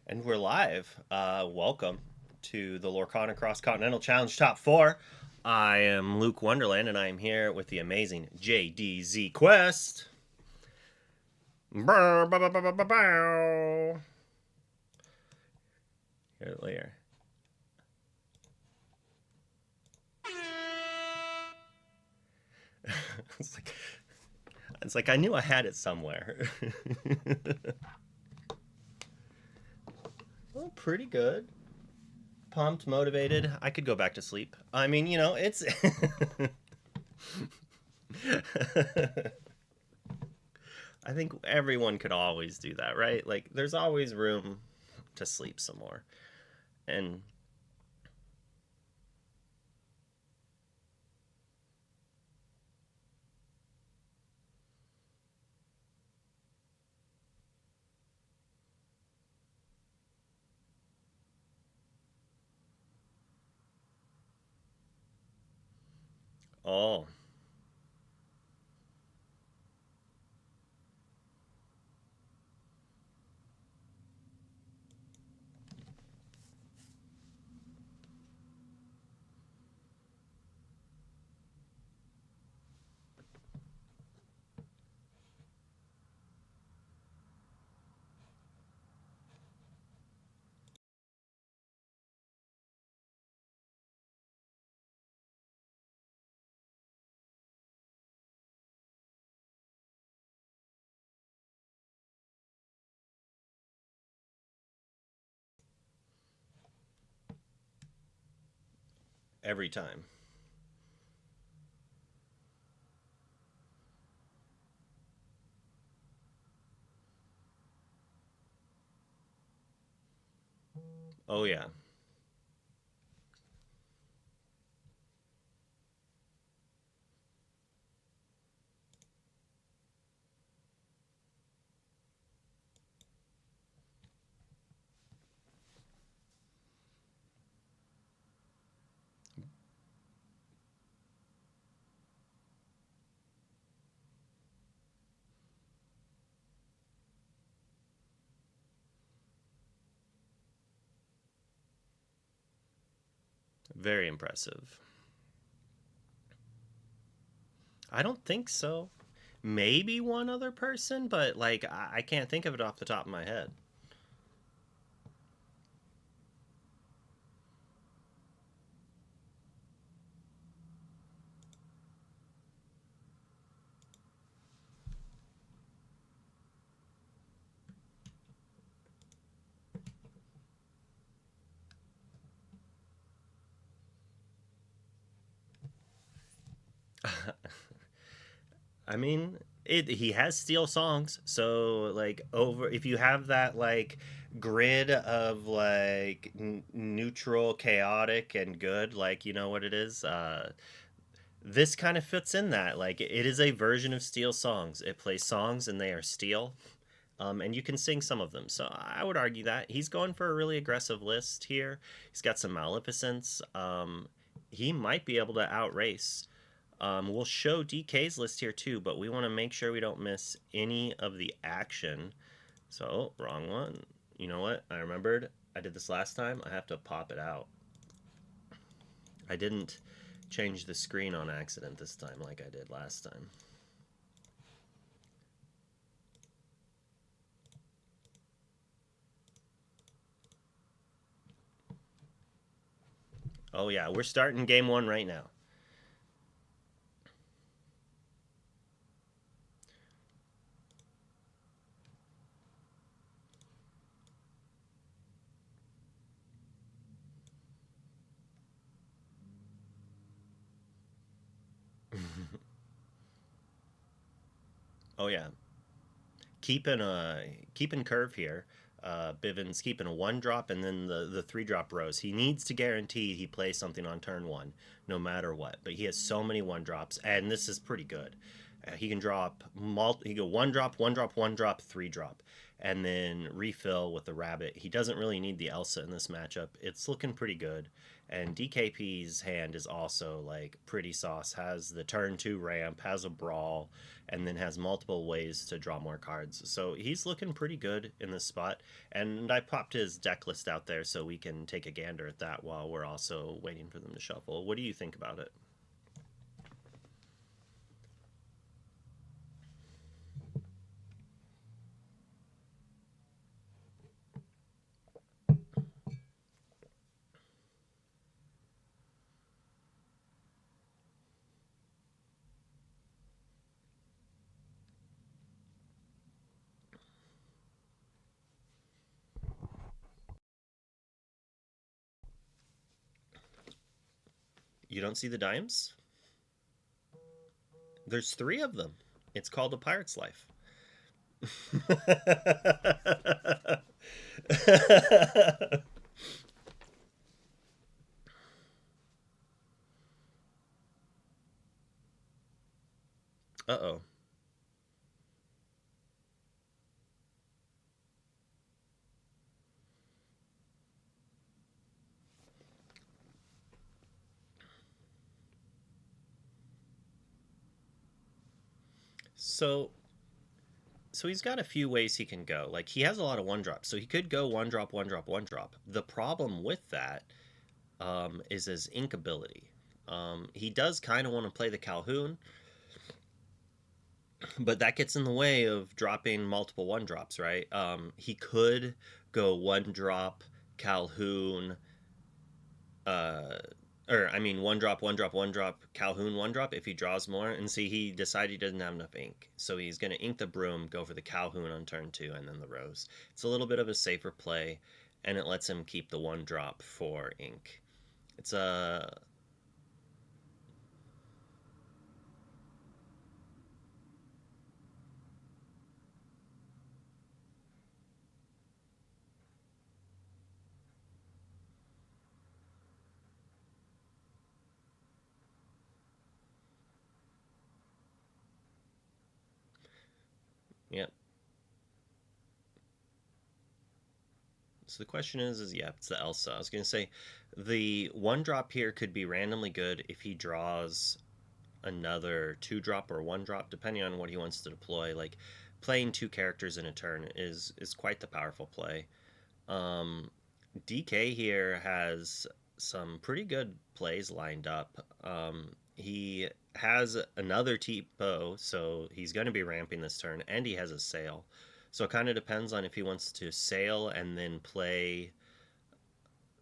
And we're live. Welcome to the Lorcana Continental Challenge Top 4. I am Luke Wonderland, and I am here with the amazing JDZ Quest. Bow, bow, bow, bow, bow, bow. Here later. it's like it's like I knew I had it somewhere. Well, pretty good. Pumped, motivated. I could go back to sleep. I mean, it's I think everyone could always do that, right? Like, there's always room to sleep some more. And oh, every time. Oh yeah. Very impressive. I don't think so. Maybe one other person, but like I can't think of it off the top of my head. I mean, he has steel songs, so like over if you have that like grid of like neutral, chaotic, and good, like you know what it is. This kind of fits in that. Like it is a version of steel songs. It plays songs and they are steel. And you can sing some of them. So I would argue that he's going for a really aggressive list here. He's got some Maleficence. He might be able to outrace. We'll show DK's list here too, but we want to make sure we don't miss any of the action. So, wrong one. You know what? I remembered. I did this last time. I have to pop it out. I didn't change the screen on accident this time like I did last time. Oh, yeah. We're starting game one right now. Oh, yeah. keeping a keeping curve here. Bivens keeping a one drop and then the three drop rows. He needs to guarantee he plays something on turn one, no matter what. But he has so many one drops, and this is pretty good. He can drop he go one drop, one drop, one drop, three drop, and then refill with the rabbit. He doesn't really need the Elsa in this matchup. It's looking pretty good. And DKP's hand is also like pretty sauce. Has the turn 2 ramp, has a brawl, and then has multiple ways to draw more cards. So he's looking pretty good in this spot. And I popped his deck list out there so we can take a gander at that while we're also waiting for them to shuffle. What do you think about it? You don't see the dimes? There's three of them. It's called a pirate's life. Uh-oh. So so he's got a few ways he can go. Like he has a lot of one drops, so he could go one drop, one drop, one drop. The problem with that is his ink ability. He does kind of want to play the Calhoun, but that gets in the way of dropping multiple one drops, right? He could go one drop Calhoun, uh, or I mean one drop, one drop, one drop Calhoun, one drop if he draws more. And see, he decided he doesn't have enough ink, so he's going to ink the broom, go for the Calhoun on turn 2, and then the rose. It's a little bit of a safer play, and it lets him keep the one drop for ink. It's a yeah. So the question is yeah, it's the Elsa. I was gonna say the one drop here could be randomly good if he draws another two drop or one drop, depending on what he wants to deploy. Like playing two characters in a turn is quite the powerful play. Um, DK here has some pretty good plays lined up. He has another Tipo, so he's going to be ramping this turn, and he has a sail. So it kind of depends on if he wants to sail and then play.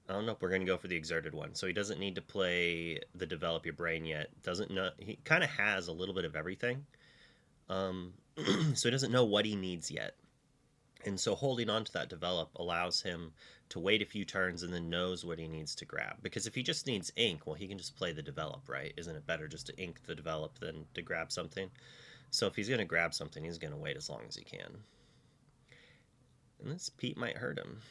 I don't know if we're going to go for the exerted one. So he doesn't need to play the develop your brain yet. Doesn't know. He kind of has a little bit of everything. Um, so he doesn't know what he needs yet. And so holding on to that develop allows him to wait a few turns and then knows what he needs to grab. Because if he just needs ink, well, he can just play the develop, right? Isn't it better just to ink the develop than to grab something? So if he's going to grab something, he's going to wait as long as he can. And this Pete might hurt him.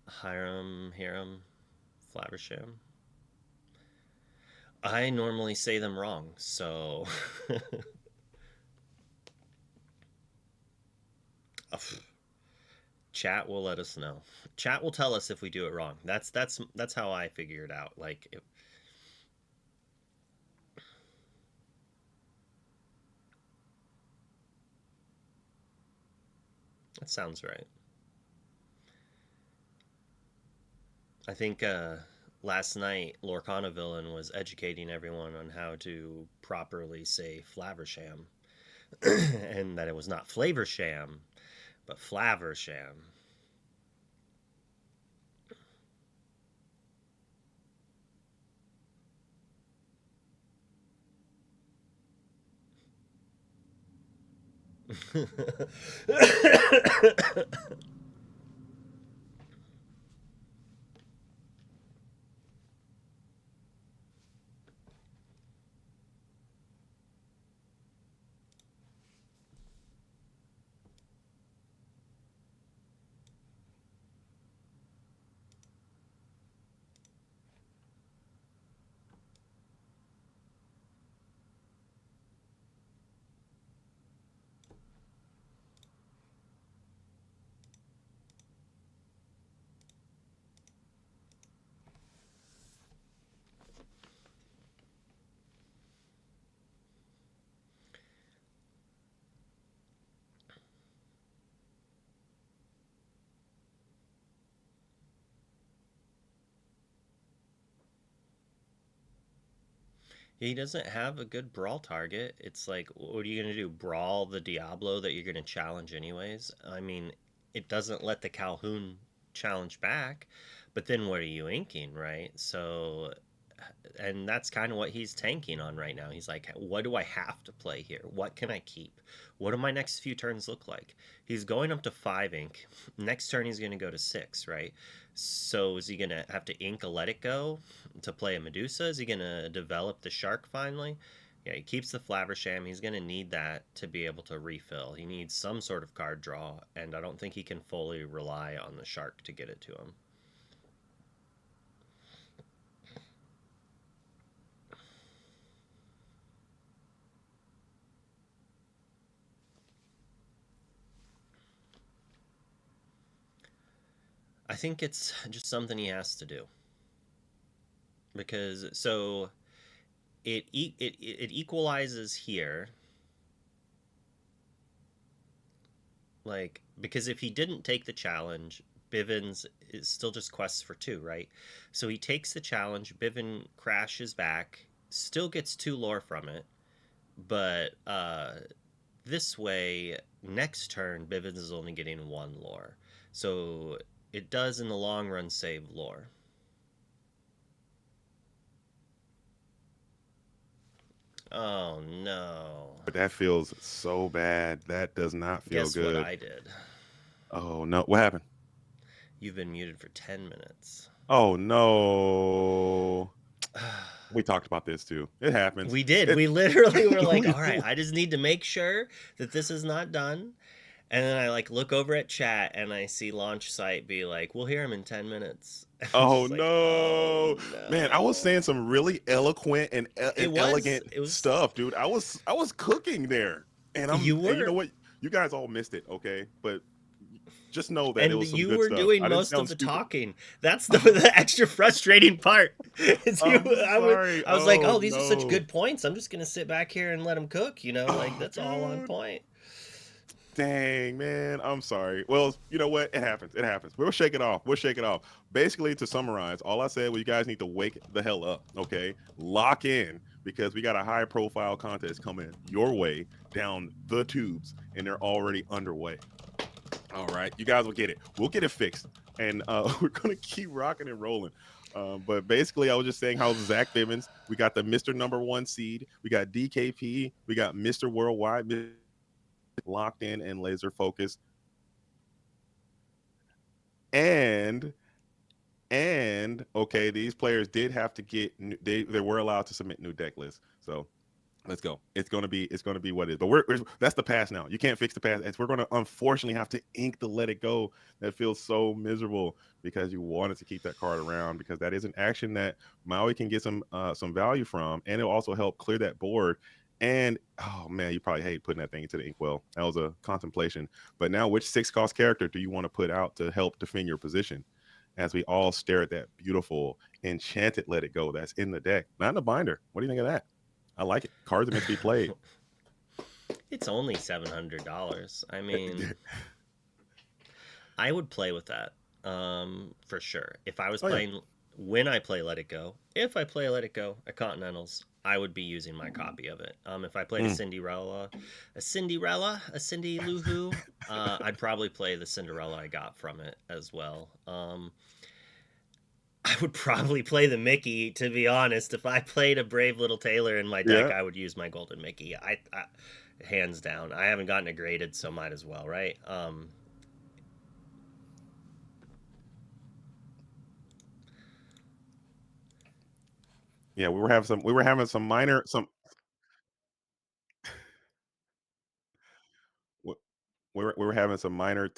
Hiram, Flaversham. I normally say them wrong, so chat will let us know. Chat will tell us if we do it wrong. That's how I figure it out. Like that sounds right. I think last night Lorcana Villain was educating everyone on how to properly say Flaversham, and that it was not Flavorsham, but Flaversham. He doesn't have a good brawl target. It's like, what are you going to do? Brawl the Diablo that you're going to challenge anyways? I mean, it doesn't let the Calhoun challenge back, but then what are you inking, right? So, and that's kind of what he's tanking on right now. He's like, what do I have to play here? What can I keep? What do my next few turns look like? He's going up to 5 ink. Next turn, he's going to go to 6, right? So is he going to have to ink a Let It Go to play a Medusa? Is he going to develop the Shark finally? Yeah, he keeps the Flaversham. He's going to need that to be able to refill. He needs some sort of card draw, and I don't think he can fully rely on the Shark to get it to him. I think it's just something he has to do because so it equalizes here, like because if he didn't take the challenge, Bivens is still just quests for 2, right? So he takes the challenge, Bivens crashes back, still gets 2 lore from it, but this way next turn Bivens is only getting 1 lore. So it does in the long run save lore. Oh no. But that feels so bad. That does not feel Guess what good. I did? Oh no, what happened? You've been muted for 10 minutes. Oh no. We talked about this too. It happens. We did. It We literally were like, we, all right, I just need to make sure that this is not done. And then I like look over at chat and I see launch site be like, we'll hear him in 10 minutes. I'm oh just like, oh no. Man, I was saying no. some really eloquent and elegant It was, stuff, dude. I was cooking there. And you know were, what? You guys all missed it, okay? But just know that it and was some you good were stuff. doing I didn't most of sound the stupid. talking. That's the extra frustrating part. Is you, I'm sorry. I was like, Oh oh, these are such no. good points. I'm just gonna sit back here and let them cook. Like Oh, that's all on dude. point. Dang, man. I'm sorry. Well, you know what? It happens. It happens. We'll shake it off. We'll shake it off. Basically, to summarize, all I said was you guys need to wake the hell up, okay? Lock in because we got a high profile contest coming your way down the tubes, and they're already underway. All right. You guys will get it. We'll get it fixed. And we're going to keep rocking and rolling. But basically, I was just saying how Zach Bivens, we got the Mr. Number One seed, we got DKP, we got Mr. Worldwide, locked in and laser focused, and okay, these players did have to get they were allowed to submit new deck lists. So let's go. It's gonna be what it is. But we're that's the past now. You can't fix the past. We're gonna unfortunately have to ink the Let It Go. That feels so miserable because you wanted to keep that card around because that is an action that Maui can get some value from, and it'll also help clear that board. And oh man, you probably hate putting that thing into the inkwell. That was a contemplation. But now, which 6 cost character do you want to put out to help defend your position? As we all stare at that beautiful enchanted Let It Go that's in the deck, not in the binder. What do you think of that? I like it. Cards are meant to be played. It's only $700. I mean, I would play with that, for sure. If I was Oh yeah. playing, when I play Let It Go, if I play Let It Go at Continentals, I would be using my copy of it. If I played Mm. a Cindy Lou Who, I'd probably play the Cinderella I got from it as well. I would probably play the Mickey, to be honest. If I played a Brave Little Tailor in my deck, Yeah. I would use my Golden Mickey. hands down. I haven't gotten it graded, so might as well, right? Yeah, we were having some minor we we were having some minor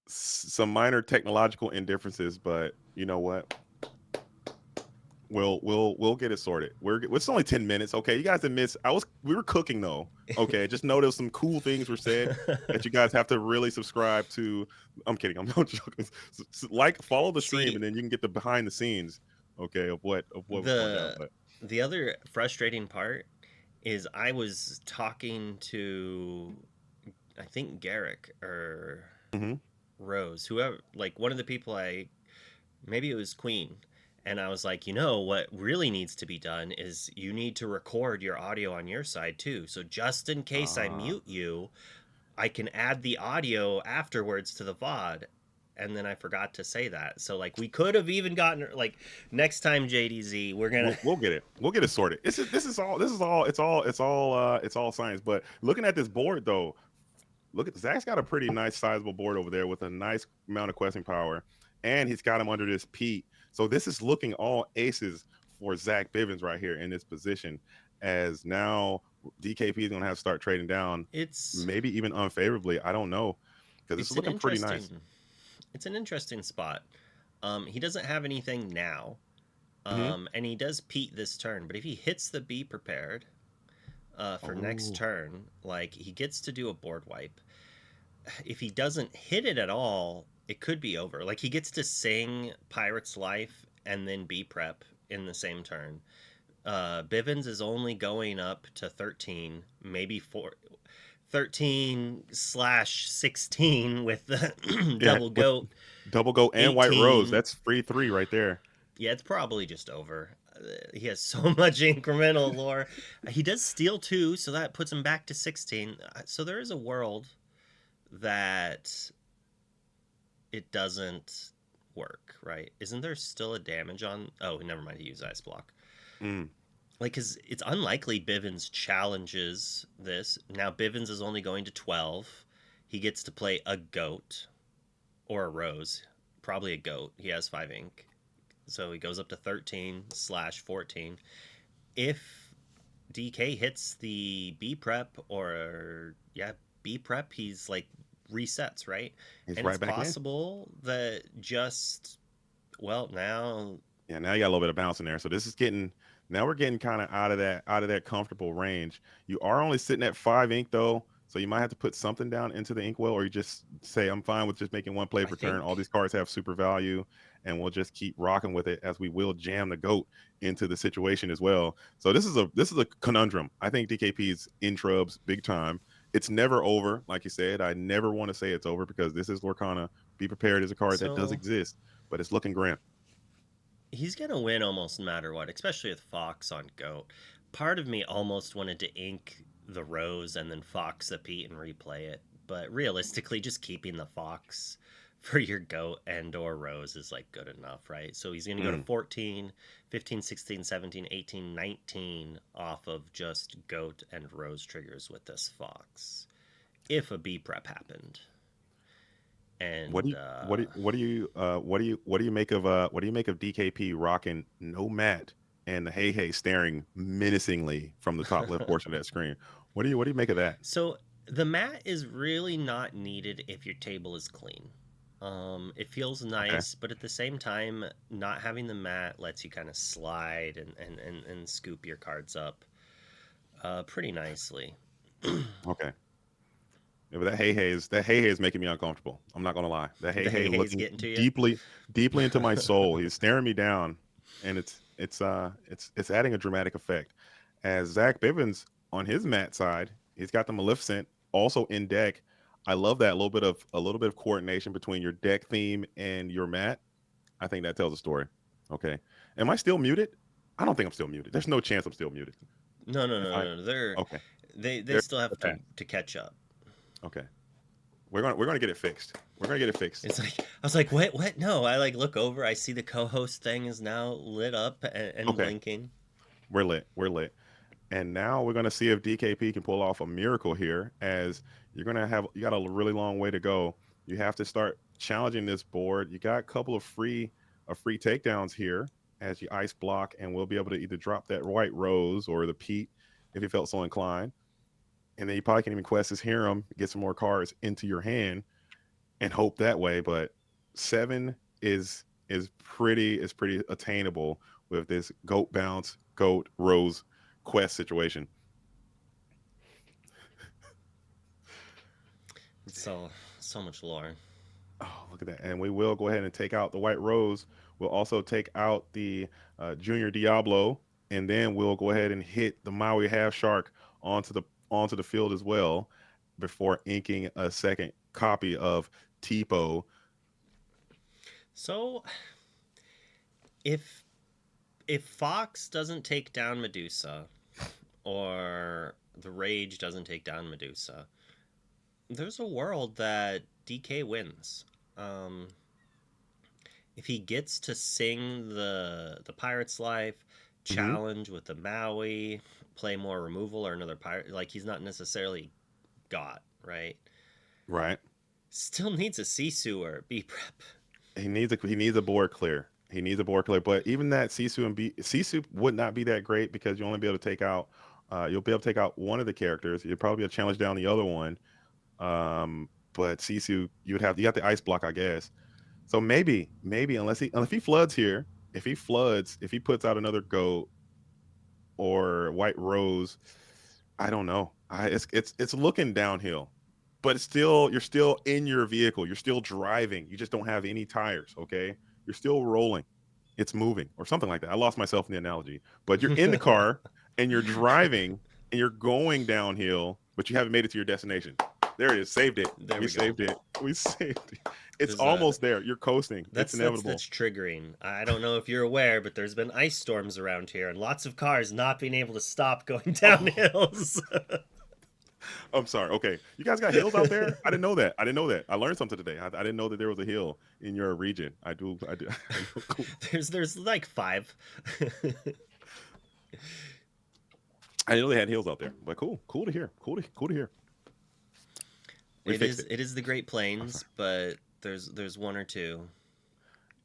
some minor technological indifferences, but you know what? We'll get it sorted. It's only 10 minutes. Okay, you guys didn't miss. We were cooking though. Okay, just know there's some cool things were said that you guys have to really subscribe to. I'm kidding. I'm not joking. Like, follow the stream, See, and then you can get the behind the scenes. Okay, of what was going down. the But the other frustrating part is I was talking to, I think, Garrick or mhm. Rose, whoever, like one of the people maybe it was Queen. And I was like, what really needs to be done is you need to record your audio on your side too. So just in case I uh, mute you, I can add the audio afterwards to the VOD. And then I forgot to say that. So like we could have even gotten like next time JDZ, we're gonna we'll get it. We'll get it sorted. This is all science. But looking at this board though, look at Zach's got a pretty nice sizable board over there with a nice amount of questing power, and he's got him under this Pete. So this is looking all aces for Zach Bivens right here in this position. As now DKP is going to have to start trading down, it's maybe even unfavorably. I don't know, because this is it's an looking pretty nice. interesting it's an interesting spot. He doesn't have anything now. Hmm. And he does Pete this turn, but if he hits the be prepared for next Oh, turn, like he gets to do a board wipe. If he doesn't hit it at all, it could be over. Like he gets to sing Pirate's Life and then be prep in the same turn. Bivens is only going up to 13, maybe 13/16 with the yeah, double with goat double go and white rose. 18. That's free three right there. Yeah, it's probably just over. He has so much incremental lore. He does steal two, so that puts him back to 16. So there is a world that it doesn't work, right? Isn't there still a damage on? Oh, never mind. He used ice block. Mm. Like, because it's unlikely Bivens challenges this. Now, Bivens is only going to 12. He gets to play a goat or a rose. Probably a goat. He has 5 ink. So he goes up to 13/14. If DK hits the B prep or, yeah, B prep, he's like resets, right? He's And it's right back in. possible that just, well, now, Yeah, now you got a little bit of bounce in there. So this is getting now we're getting kind of out of that comfortable range. You are only sitting at 5 ink though, so you might have to put something down into the inkwell, or you just say I'm fine with just making one play I per turn. All think these cards have super value, and we'll just keep rocking with it as we will jam the goat into the situation as well. So this is a conundrum. I think DKP's in trubs big time. It's never over, like you said. I never want to say it's over because this is Lorcana. Be prepared is a card that does so. exist, but it's looking grim. He's gonna win almost no matter what, especially with Fox on Goat. Part of me almost wanted to ink the Rose and then Fox the Pete and replay it, but realistically, just keeping the Fox for your Goat and or Rose is like good enough, right? So he's gonna go to Mm. 14, 15, 16, 17, 18, 19 off of just Goat and Rose triggers with this Fox. If a B prep happened. What do And you what do you make of DKP rocking no mat and the hey hey staring menacingly from the top left portion of that screen? What do you make of that? So the mat is really not needed if your table is clean. It feels Okay. nice, but at the same time, not having the mat lets you kind of slide and scoop your cards up pretty nicely. Okay. Yeah, but that hey hey is making me uncomfortable. I'm not gonna lie. That hey The hey hay hay's looking getting to you. deeply into my soul. He's staring me down, and it's adding a dramatic effect. As Zach Bivens on his mat side, he's got the Maleficent also in deck. I love that a little bit of coordination between your deck theme and your mat. I think that tells a story. Okay. Am I still muted? I don't think I'm still muted. There's no chance I'm still muted. No, no, If no, I no. They're Okay. they There's still the have pass. to catch up. Okay. We're gonna get it fixed. We're gonna get it fixed. It's like I was like, what? No, I like look over. I see the co-host thing is now lit up and Okay. blinking. We're lit. We're lit. And now we're going to see if DKP can pull off a miracle here, as you got a really long way to go. You have to start challenging this board. You got a couple of free takedowns here as you ice block, and we'll be able to either drop that white rose or the Pete if you felt so inclined. And then you probably can even quest this harem, get some more cards into your hand, and hope that way. But 7 is pretty attainable with this goat bounce, goat rose quest situation. It's so much lore. Oh, look at that. And we will go ahead and take out the white rose. We'll also take out the junior Diablo, and then we'll go ahead and hit the Maui half shark onto the onto the field as well before inking a second copy of Tipo. So if Fox doesn't take down Medusa, or the Rage doesn't take down Medusa, there's a world that DK wins. Um, if he gets to sing the Pirate's Life, Hmm. challenge with the Maui, play more removal or another pirate, like he's not necessarily got, right? Right. Still needs a Sisu or B prep. He needs a board clear. He needs a board clear. But even that Sisu would not be that great because you only be able to take out you'll be able to take out one of the characters. You'll probably be able to challenge down the other one. But Sisu, you got the ice block, I guess. So maybe unless he floods here, if he puts out another goat or white rose, I don't know. It's looking downhill, but it's still you're still in your vehicle. You're still driving. You just don't have any tires. Okay, you're still rolling. It's moving or something like that. I lost myself in the analogy, but you're in the car and you're driving and you're going downhill, but you haven't made it to your destination. There it is. Saved it. There We we go. saved it. We saved it. It's There's almost there. You're coasting. It's that's inevitable. triggering. I don't know if you're aware, but there's been ice storms around here and lots of cars not being able to stop going down Oh, hills. I'm sorry. Okay, you guys got hills out there? I didn't know that. I didn't know that. I learned something today. I didn't know that there was a hill in your region. I do. I do. I know. Cool. There's like five. I didn't know they had hills out there. But cool. Cool to hear. Cool to hear. We fixed it. It is the Great I'm sorry. Plains, but there's one or two.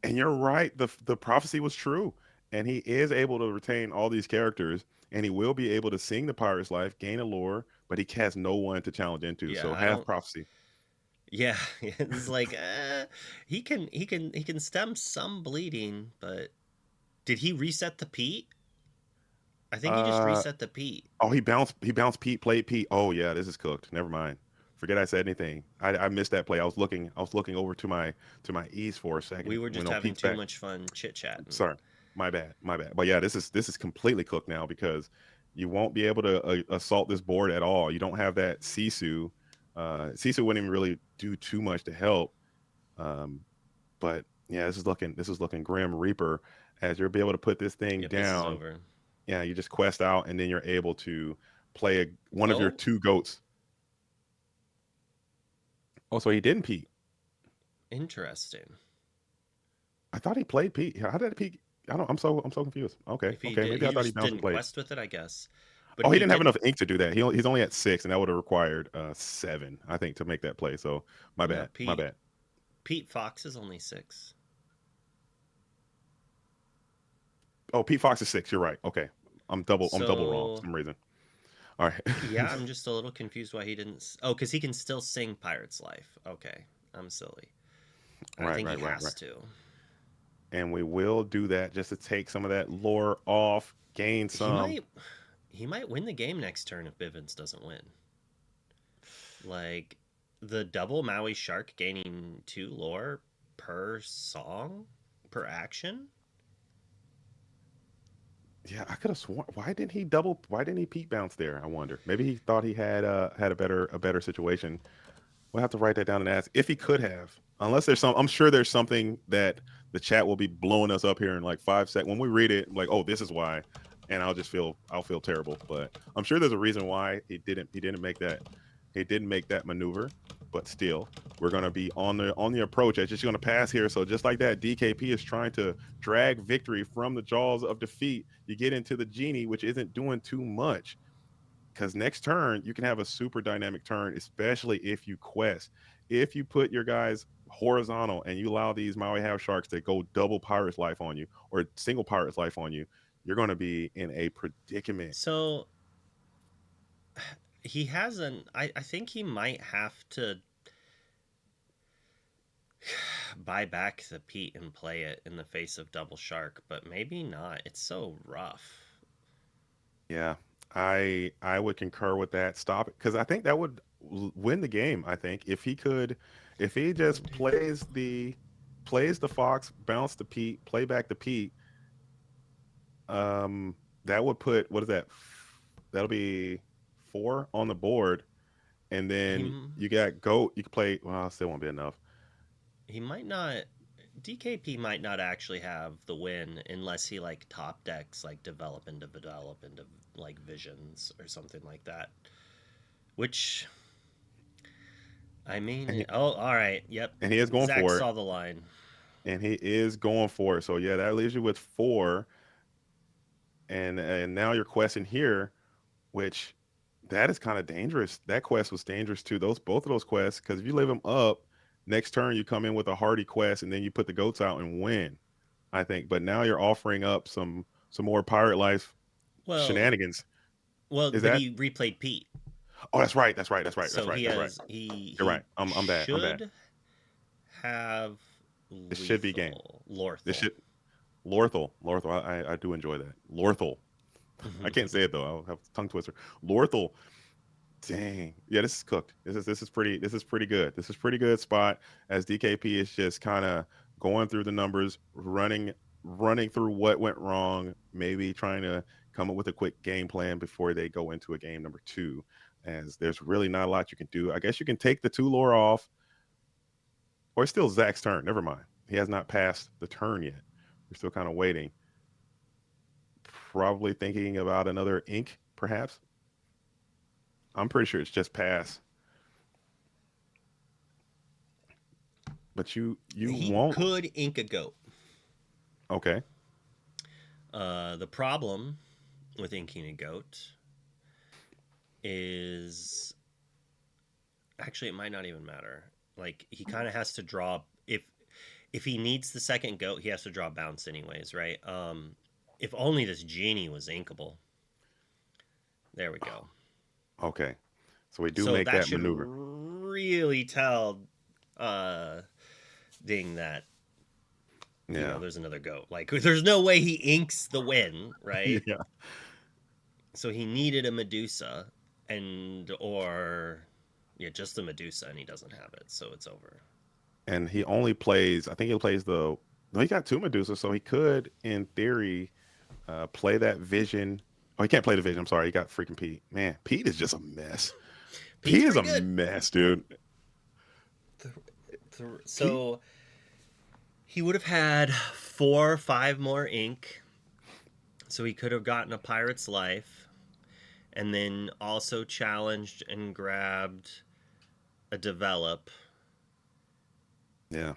And you're right. The prophecy was true, and he is able to retain all these characters, and he will be able to sing the pirate's life, gain a lore, but he has no one to challenge into. Yeah, So I have don't. prophecy. Yeah, it's like he can stem some bleeding, but did he reset the Pete? I think he just Uh reset the Pete. oh, he bounced Pete, played Pete. Oh yeah, this is cooked. Never mind. Forget I said anything. I missed that play. I was looking over to my east for a We second. were When just no having Pete's too back. much fun chit chatting. Sorry, my bad, my bad. But yeah, this is completely cooked now because you won't be able to assault this board at all. You don't have that Sisu. Sisu wouldn't even really do too much to help. Um, but yeah, this is looking grim Reaper as you'll be able to put this thing Yep, this is down. over. Yeah, you just quest out and then you're able to play one of your Oh, two goats. Oh, so he didn't Pete. interesting. I thought he played Pete. How did Pete? I don't. I'm so confused. Okay, If he okay. did, Maybe I he thought he just bounced and didn't played. quest with it, I guess. But Oh, he he didn't have did. enough ink to do that. He's only at 6, and that would have required 7, I think, to make that play. So my No, bad. My bad. Pete Fox is only 6. Oh, Pete Fox is 6. You're right. Okay, I'm double wrong for So some reason. All right. yeah, I'm just a little confused why he didn't. Oh, because he can still sing Pirate's Life. Okay, I'm silly. I Right, think he right, right, has right. to. And we will do that just to take some of that lore off, gain He some. might he might win the game next turn if Bivens doesn't win. Like the double Maui Shark gaining 2 lore per song per action. Yeah, I could have sworn. Why didn't he double? Why didn't he Pete bounce there? I wonder. Maybe he thought he had a better situation. We'll have to write that down and ask if he could have. Unless there's some, I'm sure there's something that the chat will be blowing us up here in like 5 seconds. When we read it, like, oh, this is why, and I'll feel terrible. But I'm sure there's a reason why he didn't make that maneuver. but still, we're going to be on the approach. It's just going to pass here. So just like that, DKP is trying to drag victory from the jaws of defeat. You get into the genie, which isn't doing too much. Because next turn you can have a super dynamic turn, especially if you quest. If you put your guys horizontal and you allow these Maui Have sharks to go double pirate's life on you or single pirate's life on you, you're going to be in a predicament. So he hasn't. I think he might have to buy back the Pete and play it in the face of double shark, but maybe not. It's so rough. Yeah, I would concur with that. Stop it, because I think that would win the game. I think if he could, if he One, just two, plays the fox, bounce the Pete, play back the Pete, that would put what is that? That'll be 4 on the board, and he then you got goat. You can play. Well, still won't be enough. he might not. DKP might not actually have the win unless he like top decks like develop into like visions or something like that. Which I And mean, he, oh, all right, yep. and he is going Zach for it, saw the line. and he is going for it. So yeah, that leaves you with 4, and now you're questing here, which that is kind of dangerous. That quest was dangerous too. Those both of those quests, because if you leave them up, next turn you come in with a hardy quest, and then you put the goats out and win. I think, but now you're offering up some more pirate life Well, shenanigans. Is but that? he replayed Pete, Oh, that's right. That's right. That's right. That's so right. That's right. You're he right. I'm bad. I'm bad. should have This should be game. This Lorthal. should Lorthal. Lorthal. I do enjoy that. Lorthal. I can't say it though. I'll have a tongue twister. Lorthal. Dang. Yeah, this is cooked. This is pretty good. This is pretty good spot as DKP is just kind of going through the numbers, running through what went wrong, maybe trying to come up with a quick game plan before they go into a game number 2. As there's really not a lot you can do. I guess you can take the 2 lore off, or it's still Zach's turn. Never mind. He has not passed the turn yet. We're still kind of waiting. Probably thinking about another ink, perhaps. I'm pretty sure it's just pass. But you He won't. could ink a goat. Okay. The problem with inking a goat is actually it might not even matter. Like he kind of has to draw if he needs the second goat, he has to draw bounce anyways, right? If only this genie was inkable. There we go. Okay. So we do So make that that should maneuver. really tell uh Ding that Yeah. there's another goat. Like there's no way he inks the win, right? Yeah. So he needed a Medusa and or yeah, just the Medusa and he doesn't have it, so it's over. And he only plays. I think he plays the. No, he got 2 Medusa, so he could, in theory, play that Vision. Oh, he can't play the Vision. I'm sorry. He got freaking Pete. Man, Pete is just a mess. Pete's Pete is pretty a good. mess, dude. Pete. So he would have had 4 or 5 more ink, so he could have gotten a pirate's life, and then also challenged and grabbed a develop. Yeah.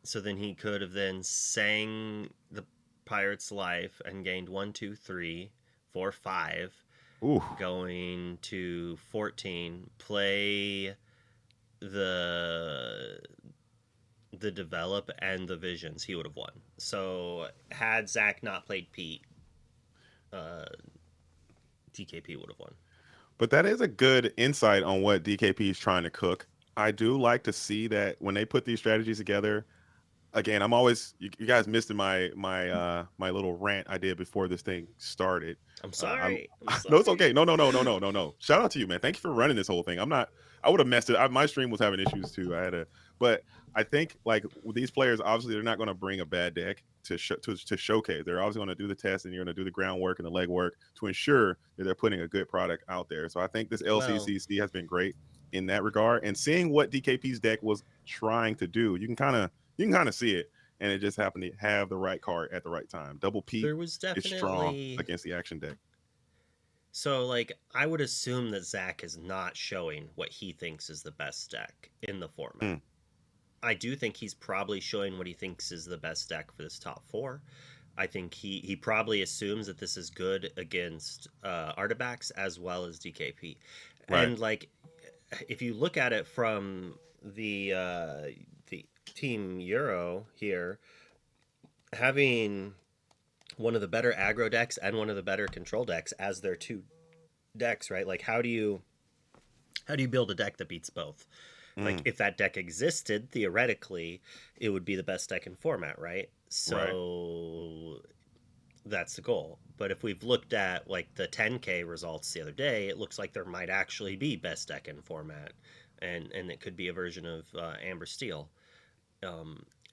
So then he could have then sang the pirate's life and gained 1, 2, 3, 4, 5, Ooh. going to 14. Play the develop and the visions, he would have won. So had Zach not played Pete, uh, DKP would have won. But that is a good insight on what DKP is trying to cook. I do like to see that when they put these strategies together. Again, I'm always you guys missed my little rant I did before this thing started. I'm I'm sorry. I'm no, it's sorry. okay. No. Shout out to you, man. Thank you for running this whole thing. I'm not. I would have messed it. My stream was having issues too. I had a, but I think like with these players, obviously they're not going to bring a bad deck to showcase. They're obviously going to do the test, and you're going to do the groundwork and the legwork to ensure that they're putting a good product out there. So I think this Well, LCCC has been great in that regard, and seeing what DKP's deck was trying to do, you can kind of see it, and it just happened to have the right card at the right time. Double Pete there was is strong definitely against the action deck. So, like, I would assume that Zach is not showing what he thinks is the best deck in the format. Mm, I do think he's probably showing what he thinks is the best deck for this top four. I think he probably assumes that this is good against Artifacts as well as DKP. right. And, like, if you look at it from the Team Euro here, having one of the better aggro decks and one of the better control decks as their two decks, right? Like, how do you build a deck that beats both? Like, Mm, if that deck existed, theoretically, it would be the best deck in format, right? right. So that's the goal. But if we've looked at like the 10K results the other day, it looks like there might actually be best deck in format, and it could be a version of Amber Steel,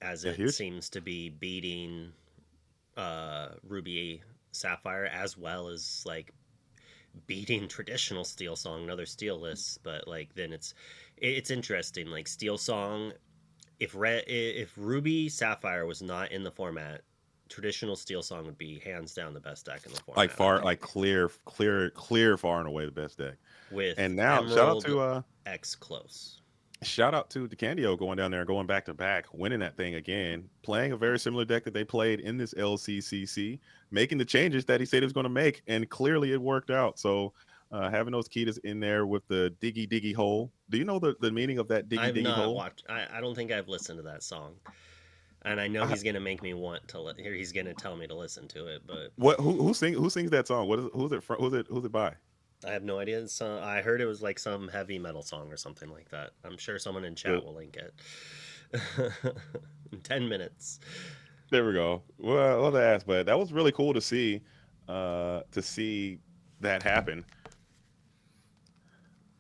as Yeah, it huge. seems to be beating Ruby Sapphire as well as like beating traditional Steel Song and other Steel lists. But like then it's interesting. Like Steel Song, if Ruby Sapphire was not in the format, traditional Steel Song would be hands down the best deck in the Like format. I far, think like clear, far and away the best deck. with And now Emerald X close. shout out to DeCandio going down there and going back to back, winning that thing again, playing a very similar deck that they played in this LCCC, making the changes that he said he was going to make, and clearly it worked out. So having those Ketas in there with the diggy diggy hole. Do you know the meaning of that diggy I've diggy not hole? watched. I don't think I've listened to that song, and I know I, he's gonna make me want to. Here he's gonna tell me to listen to it, but what who sings that song? What is who's it from? Who's it by? I have no idea. So I heard it was like some heavy metal song or something like that. I'm sure someone in chat The, will link it. In 10 minutes. there we go. Well, to ask, but that was really cool to see that happen.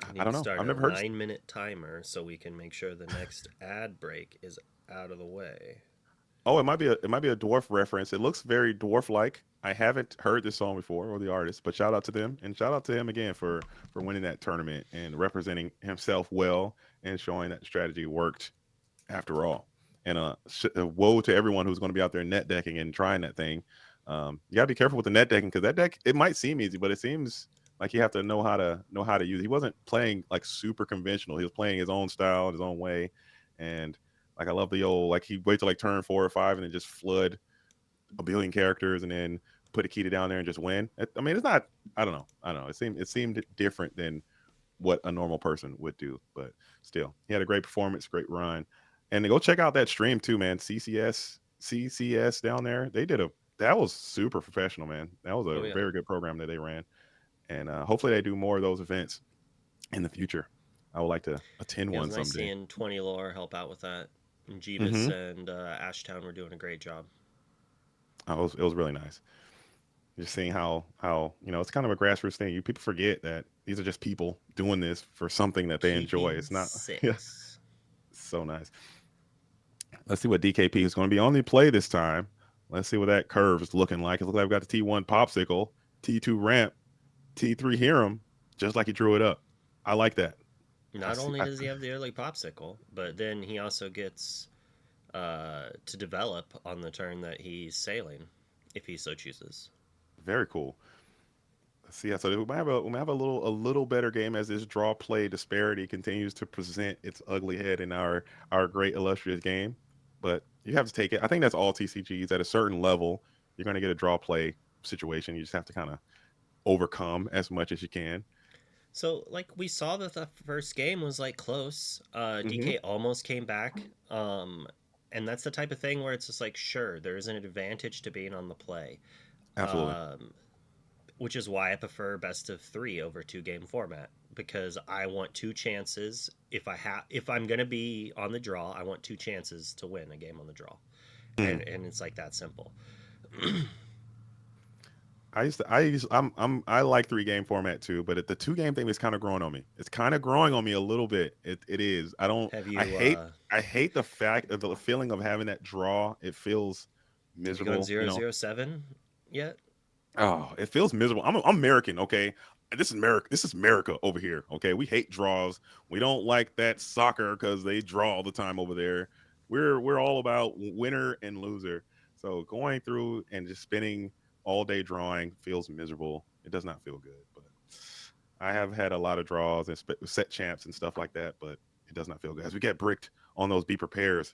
I I need don't to know. start I've a never heard. 9 minute timer so we can make sure the next ad break is out of the way. Oh, it might be a dwarf reference. It looks very dwarf like. I haven't heard this song before or the artist, but shout out to them and shout out to him again for winning that tournament and representing himself well and showing that strategy worked after all. And woe to everyone who's going to be out there net decking and trying that thing. You gotta be careful with the net decking because that deck it might seem easy, but it seems like you have to know how to use it. He wasn't playing like super conventional. He was playing his own style, his own way, and like I love the old like he wait till like turn 4 or 5 and then just flood a billion characters and then put a Kita down there and just win. I mean, it's not. I don't know. It seemed different than what a normal person would do, but still, he had a great performance, great run, and to go check out that stream too, man. CCS down there, they did a that was super professional, man. That was Oh, a yeah. very good program that they ran, and hopefully they do more of those events in the future. I would like to attend It was one nice someday. seeing 20 Lore help out with that. And Jeebus Mm-hmm. and Ashtown were doing a great job. It was really nice. Just seeing how it's kind of a grassroots thing. You people forget that these are just people doing this for something that they enjoy. Keeping It's not yeah, six. so nice. Let's see what DKP is going to be on the play this time. Let's see what that curve is looking like. It looks like we've got the T1 popsicle, T2 ramp, T3 Hiram, just like he drew it up. I like that. I Not see. only does he have the early popsicle, but then he also gets to develop on the turn that he's sailing, if he so chooses. Very cool. Let's see. So we might have a little better game as this draw play disparity continues to present its ugly head in our great illustrious game. But you have to take it. I think that's all TCGs at a certain level. You're going to get a draw play situation. You just have to kind of overcome as much as you can. So, like, we saw that the first game was like close. Hmm. DK almost came back. And that's the type of thing where it's just like, sure, there is an advantage to being on the play. Absolutely. Um, which is why I prefer best of three over 2 game format because I want two chances. If I'm gonna be on the draw, I want two chances to win a game on the draw, Mm. and it's like that simple. I like 3 game format too, but the 2 game thing is kind of growing on me. It's kind of growing on me a little bit. It is. I don't. Have you I hate the fact of the feeling of having that draw. It feels have you gone miserable. You zero know. zero seven yet? Oh, it feels miserable. I'm American. Okay. This is America. This is America over here. Okay. We hate draws. We don't like that soccer because they draw all the time over there. We're all about winner and loser. So going through and just spending all day drawing feels miserable. It does not feel good. But I have had a lot of draws and set champs and stuff like that, but it does not feel good as we get bricked on those be prepares.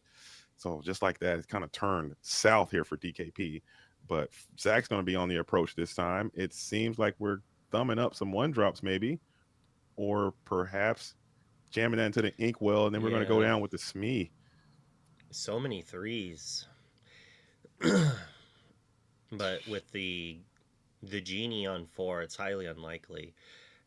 So just like that, it's kind of turned south here for DKP. But Zach's going to be on the approach this time. It seems like we're thumbing up some one drops maybe, or perhaps jamming that into the inkwell, and then we're going to go Yeah, down with the Smee. so many threes. But with the genie on 4, it's highly unlikely.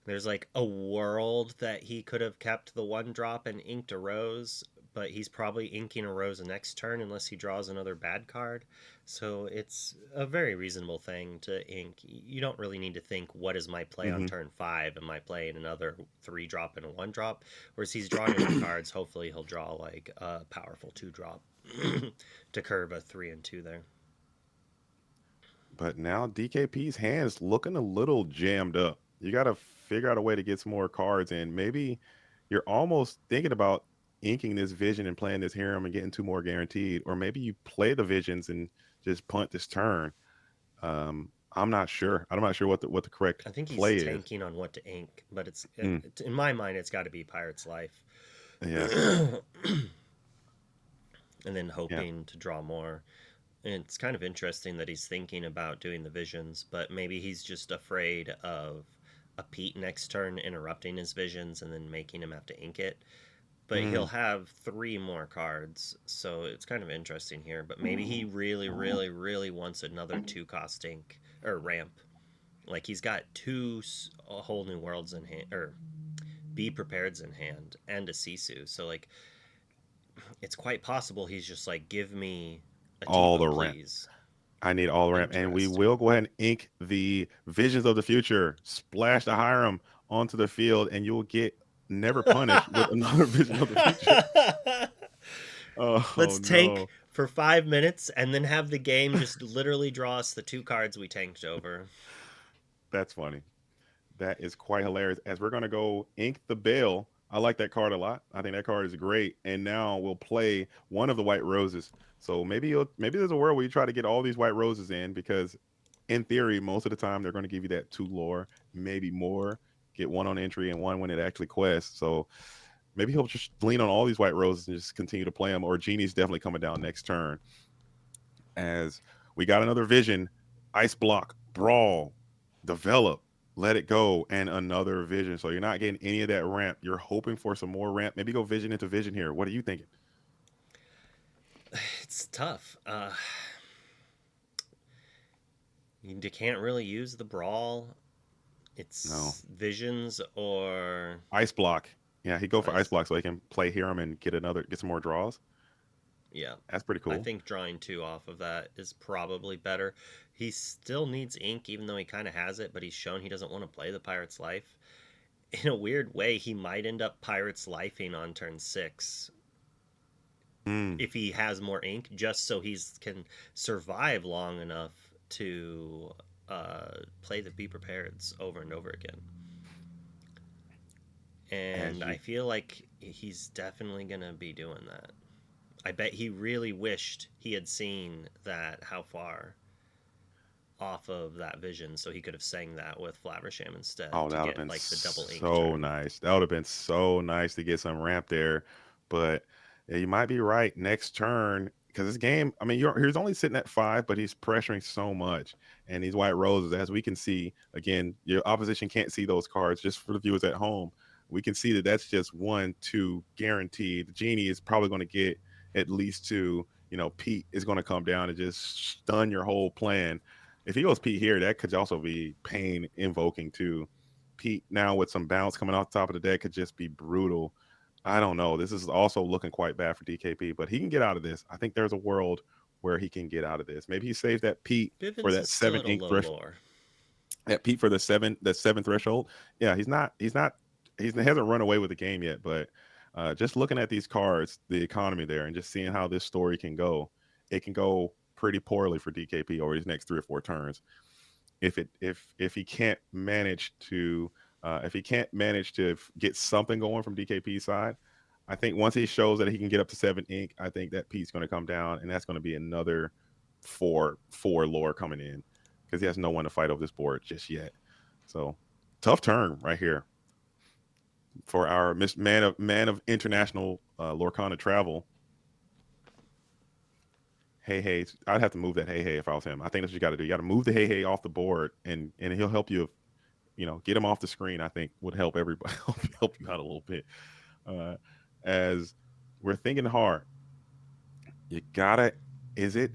There's like a world that he could have kept the one drop and inked a rose, but he's probably inking a rose next turn unless he draws another bad card. So it's a very reasonable thing to ink. You don't really need to think, what is my play on Mm-hmm. turn 5? Am I playing another 3 drop and a 1 drop? Whereas he's drawing enough cards, hopefully he'll draw like a powerful 2 drop to curve a 3 and 2 there. But now DKP's hands looking a little jammed up. You got to figure out a way to get some more cards in. Maybe you're almost thinking about inking this vision and playing this harem and getting 2 more guaranteed, or maybe you play the visions and just punt this turn. I'm not sure. I'm not sure what the correct I think he's play is. tanking on what to ink, but Mm, in my mind, it's got to be Pirate's Life. yeah, And then yeah. hoping to draw more. And it's kind of interesting that he's thinking about doing the visions, but maybe he's just afraid of a Pete next turn interrupting his visions and then making him have to ink it. But he'll Mm. have 3 more cards, so it's kind of interesting here. But maybe he really, really, really wants another 2 cost ink or ramp. Like he's got two whole new worlds in hand, or be prepared's in hand, and a Sisu. So like it's quite possible he's just like, give me a All the Tifa, ramp. please. I need all the ramp, and we will Interesting. go ahead and ink the visions of the future. Splash the Hiram onto the field, and you'll get never punished with another vision of the future. Oh Let's tank no, for 5 minutes and then have the game just literally draw us the 2 cards we tanked over. that's funny. That is quite hilarious. As we're gonna go ink the Bale. I like that card a lot. I think that card is great. And now we'll play one of the white roses. So maybe there's a world where you try to get all these white roses in because in theory, most of the time they're going to give you that 2 lore, maybe more. Get one on entry and one when it actually quests. So maybe he'll just lean on all these white roses and just continue to play them. Or Genie's definitely coming down next turn. As we got another vision, ice block, brawl, develop, let it go, and another vision. So you're not getting any of that ramp. You're hoping for some more ramp. Maybe go vision into vision here. What are you thinking? It's tough. You can't really use the brawl. No. It's visions or Ice block. Yeah, he go for ice ice. block so he can play Hiram and get some more draws. Yeah. That's pretty I cool. think drawing 2 off of that is probably better. He still needs ink, even though he kind of has it, but he's shown he doesn't want to play the Pirate's Life. In a weird way, he might end up Pirate's Lifing on turn 6 Mm. if he has more ink, just so he can survive long enough to play the Be Prepareds over and over again. As And I you feel like he's definitely going to be doing that. I bet he really wished he had seen that how far off of that vision so he could have sang that with Flaversham instead Oh, to that would have get been like the double ink so turn. nice. That would have been so nice to get some ramp there. But yeah, you might be right. Next turn, because this game, I mean, he's only sitting at 5, but he's pressuring so much. And these white roses, as we can see, again, your opposition can't see those cards. Just for the viewers at home, we can see that that's just 1, 2 guaranteed. The genie is probably going to get at least 2. Pete is going to come down and just stun your whole plan. If he goes Pete here, that could also be pain invoking too. Pete now with some bounce coming off the top of the deck could just be brutal. I don't know. This is also looking quite bad for DKP, but he can get out of this. I think there's a world where he can get out of this. Maybe he saves that Pete for Bivens that is still seven at a ink low thresh. lore. That Pete for the seven threshold. Yeah, he hasn't run away with the game yet. But just looking at these cards, the economy there, and just seeing how this story can go, it can go pretty poorly for DKP over these next 3 or 4 turns if he can't manage to get something going from DKP's side. I think once he shows that he can get up to 7 ink, I think that Pete's going to come down, and that's going to be another four lore coming in because he has no one to fight over this board just yet. So Tough turn right here for our man of international Lorcana travel. Hey hey, I'd have to move that hey hey if I was him. I think that's what you got to do. You got to move the hey hey off the board, and he'll help you. Get him off the screen. I think would help everybody help you out a little bit. Uh, as we're thinking hard, you gotta. Is it?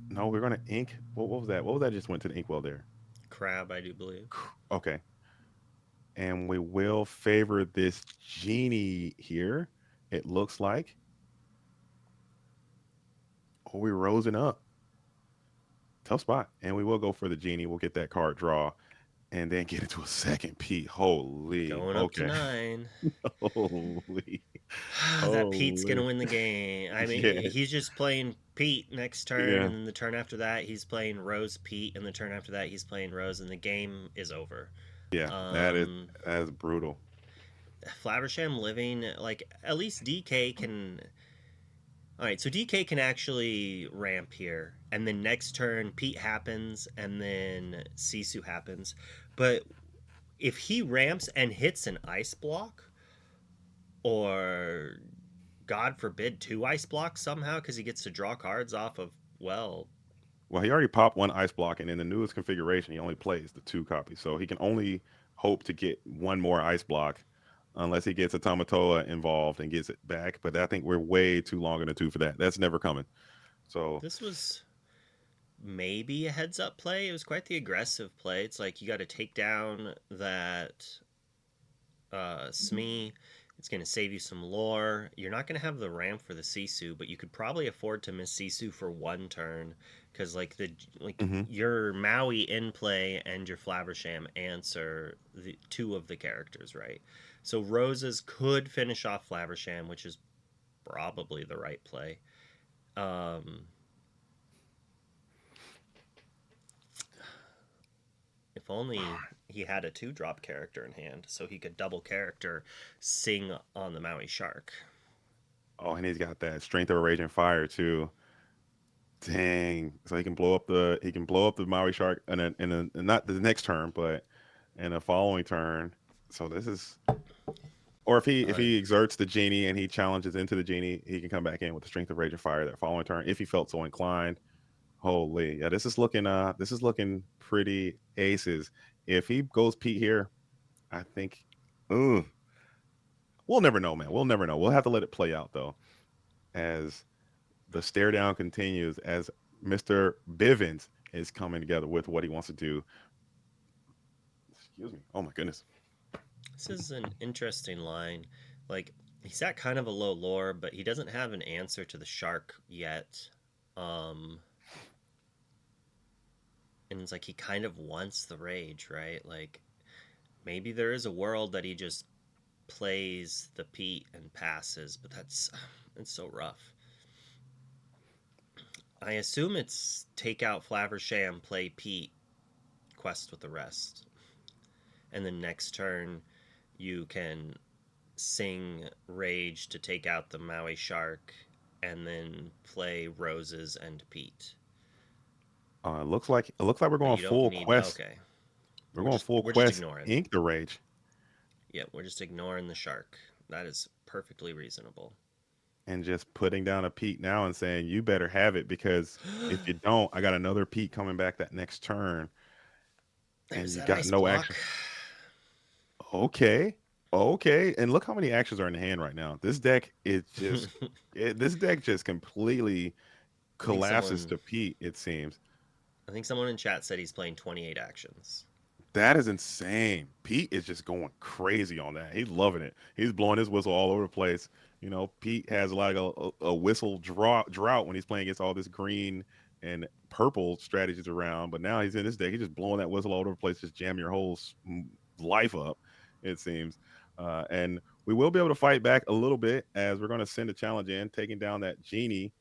No, we're gonna ink. What was that? What was that? Just went to the inkwell there. Crab, I do believe. Okay, and we will favor this genie here. It looks like. Oh, we're rosing up. Tough spot, and we will go for the genie. We'll get that card draw, and then get into a second Pete. Holy, Going up to okay, 9. holy, That Pete's holy, gonna win the game. I mean, yeah, he's just playing Pete next turn, yeah, and then the turn after that, he's playing Rose Pete, and the turn after that, he's playing Rose, and the game is over. yeah. That is Um, that is brutal. Flaversham living, like, at least DK can. Alright, so DK can actually ramp here, and then next turn, Pete happens, and then Sisu happens. But if he ramps and hits an ice block, or God forbid, 2 ice blocks somehow because he gets to draw cards off of, well, Well, he already popped one ice block, and in the newest configuration, he only plays the two copies, so he can only hope to get one more ice block, unless he gets a Tamatoa involved and gets it back. But I think we're way too long in the two for that. That's never coming. So, this was maybe a heads up play. It was quite the aggressive play. It's like you got to take down that Smee. It's going to save you some lore. You're not going to have the ramp for the Sisu, but you could probably afford to miss Sisu for 1 turn because mhm. your Maui in play and your Flaversham answer the two of the characters, right? So Roses could finish off Flaversham, which is probably the right play. Um, if only he had a 2 drop character in hand, so he could double character sing on the Maui Shark. Oh, and he's got that strength of a raging fire too. Dang! So he can blow up the Maui shark and not the next turn, but in a following turn. So this is, or if Uh, he exerts the genie and he challenges into the genie, he can come back in with the strength of rage and fire that following turn if he felt so inclined. Holy, yeah, this is looking pretty aces. If he goes Pete here, I think, ooh, we'll never know, man. We'll never know. We'll have to let it play out though, as the stare down continues, as Mr. Bivens is coming together with what he wants to do. Excuse me. Oh my goodness. this is an interesting line. Like, he's at kind of a low lore, but he doesn't have an answer to the shark yet. Um, and it's like he kind of wants the rage, right? Like, maybe there is a world that he just plays the Pete and passes, but that's it's so rough. I assume it's take out Flaversham, play Pete, quest with the rest, and then next turn you can sing Rage to take out the Maui Shark, and then play Roses and Pete. It looks like we're But going you don't full need. quest. Okay, We're going full we're just quest. ignoring. Ink the rage. Yeah, we're just ignoring the shark. That is perfectly reasonable. And just putting down a Pete now and saying you better have it, because if you don't, I got another Pete coming back that next turn, and There's you that got ice no block. action. Okay, okay, and look how many actions are in the hand right now. This deck just completely I think collapses someone to Pete. It seems. I think someone in chat said he's playing 28 actions. That is insane. Pete is just going crazy on that. He's loving it. He's blowing his whistle all over the place. Pete has like a whistle drought when he's playing against all this green and purple strategies around. But now he's in this deck. He's just blowing that whistle all over the place, just jam your whole life up, it seems. And we will be able to fight back a little bit, as we're going to send a challenge in, taking down that genie.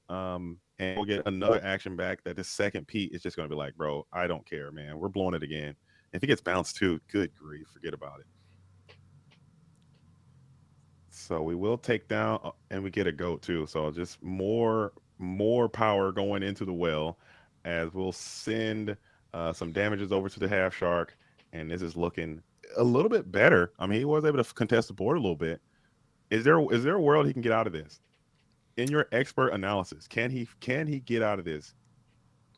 And we'll get another action back that this second Pete is just going to be like, bro, I don't care, man. We're blowing it again. If he gets bounced too, good grief, forget about it. So we will take down, and we get a goat too. So just more power going into the well, as we'll send some damages over to the half shark, and this is looking a little bit better. I mean, he was able to contest the board a little bit. Is there a world he can get out of this? In your expert analysis, can he get out of this?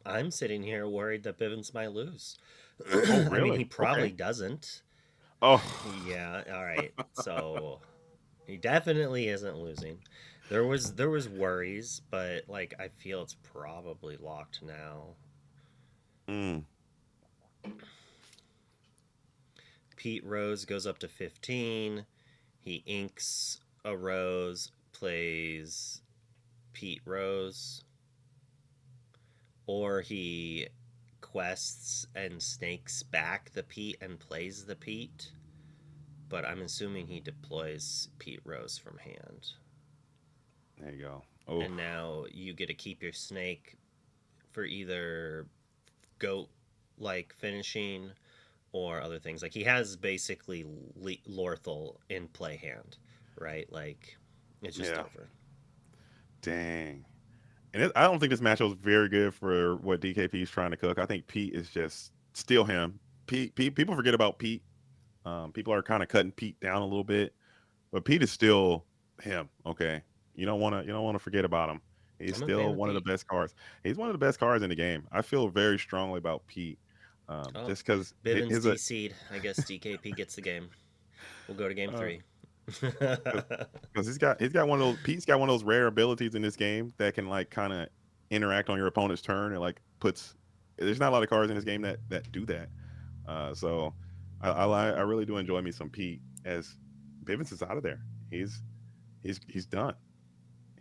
I'm sitting here worried that Bivens might lose. Oh, I mean, he really? probably Okay. doesn't. Oh, Yeah, all right. So he definitely isn't losing. There was worries, but like I feel it's probably locked now. mm, Pete Rose goes up to 15. He inks a rose, plays Pete Rose, or he quests and snakes back the Pete and plays the Pete. But I'm assuming he deploys Pete Rose from hand. there you go. Oh, And now you get to keep your snake for either goat like finishing or other things. Like he has basically Lorthal in play hand, right? Like it's just yeah. over. Dang. And I don't think this matchup is very good for what DKP is trying to cook. I think Pete is just still him. Pete, people forget about Pete. People are kind of cutting Pete down a little bit, but Pete is still him. Okay, you don't want to forget about him. He's I'm a fan still of one of the Pete. best cards. He's one of the best cards in the game. I feel very strongly about Pete, Oh, just because Bivens his DC'd. I guess DKP gets the game. We'll go to game uh, three. because he's got one of those Pete's got one of those rare abilities in this game that can like kind of interact on your opponent's turn and like puts. There's not a lot of cards in this game that do that. So I really do enjoy me some Pete as Bivens is out of there. He's done.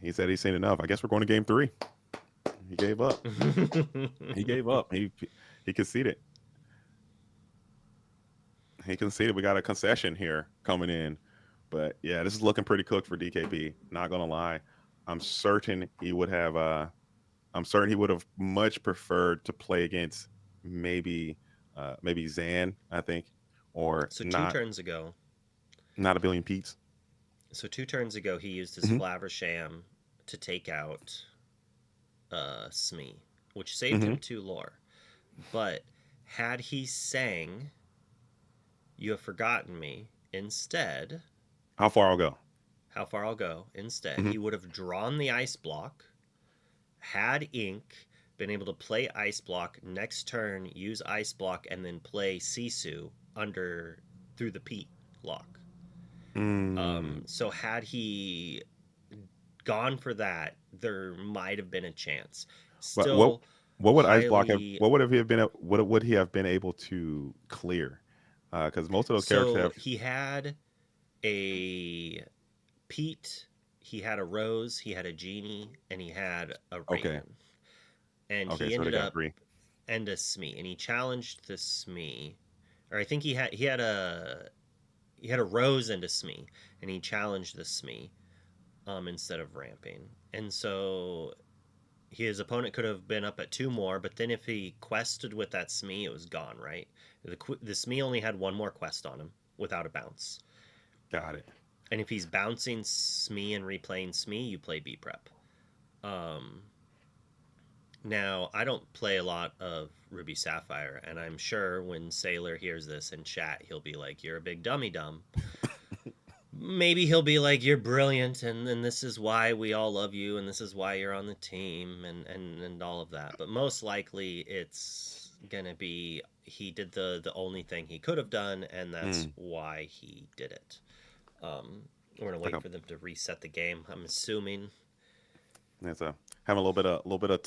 He said he's seen enough. I guess we're going to game three. He gave up. He gave up. He conceded. He conceded. We got a concession here coming in. But yeah, this is looking pretty cooked for DKP. Not gonna lie. I'm certain he would have I'm certain he would have much preferred to play against maybe maybe Zan, I think, or so two not turns ago, not a billion Pete's. so 2 turns ago, he used his Hmm. Flaversham to take out Smee, which saved Hmm. him 2 lore. But had he sang "You Have Forgotten Me" instead, How far I'll go. how far I'll go instead, Hmm. he would have drawn the ice block, had ink, been able to play ice block next turn, use ice block, and then play Sisu under through the Pete lock. Mm. So had he gone for that, there might have been a chance. But what Still what would Ice Block have? highly. What would have he have been? What would he have been able to clear? Because most of those characters So have. he had a Pete, he had a Rose, he had a Genie, and he had a Okay. Raven. And Okay. he So they ended got up three. and a Smee, and he challenged the Smee, or I think he had a Rose and a Smee, and he challenged the Smee instead of ramping, and so his opponent could have been up at 2 more, but then if he quested with that Smee, it was gone, right? The Smee only had 1 more quest on him without a bounce. Got it. And if he's bouncing Smee and replaying Smee, you play B prep. Um, Now, I don't play a lot of Ruby Sapphire, and I'm sure when Sailor hears this in chat, he'll be like, "You're a big dummy dumb." Maybe he'll be like, "You're brilliant, and this is why we all love you, and this is why you're on the team, and all of that." But most likely, it's gonna be he did the only thing he could have done, and that's Mm. why he did it. We're gonna Like wait a for them to reset the game. I'm assuming. It's a having a little bit of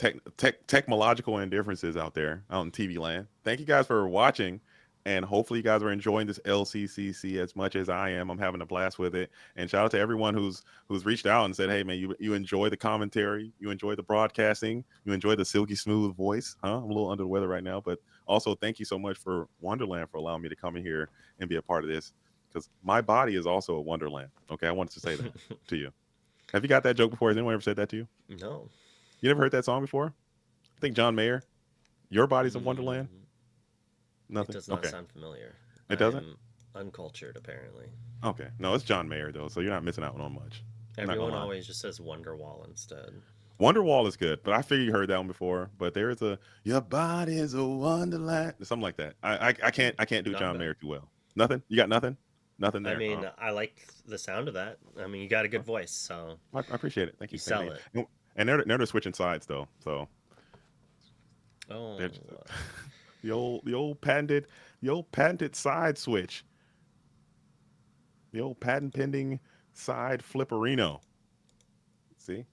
technological indifferences out there out in TV land. Thank you guys for watching, and hopefully you guys are enjoying this LCCC as much as I am. I'm having a blast with it, and shout out to everyone who's reached out and said, "Hey man, you enjoy the commentary, you enjoy the broadcasting, you enjoy the silky smooth voice." Huh? I'm a little under the weather right now, but also thank you so much for Wonderland for allowing me to come in here and be a part of this because my body is also a wonderland. Okay, I wanted to say that to you. Have you got that joke before? Has anyone ever said that to you? No. You never heard that song before? I think John Mayer. Your body's a wonderland. Mm, it Nothing. does not Okay. sound familiar. It doesn't. I'm uncultured, apparently. Okay. No, it's John Mayer though, so you're not missing out on much. I'm not gonna Everyone lie. always just says Wonderwall instead. Wonderwall is good, but I figure you heard that one before. But there is a your body's a wonderland, something like that. I can't do Not John bad. Mayer too well. Nothing. You got nothing. Nothing I there. mean, I like the sound of that. I mean, you got a good voice, so I appreciate it. Thank you you. Thank sell you. it. And they're switching sides though. So Oh, they're the old patented side switch, the old patent pending side flipperino. See,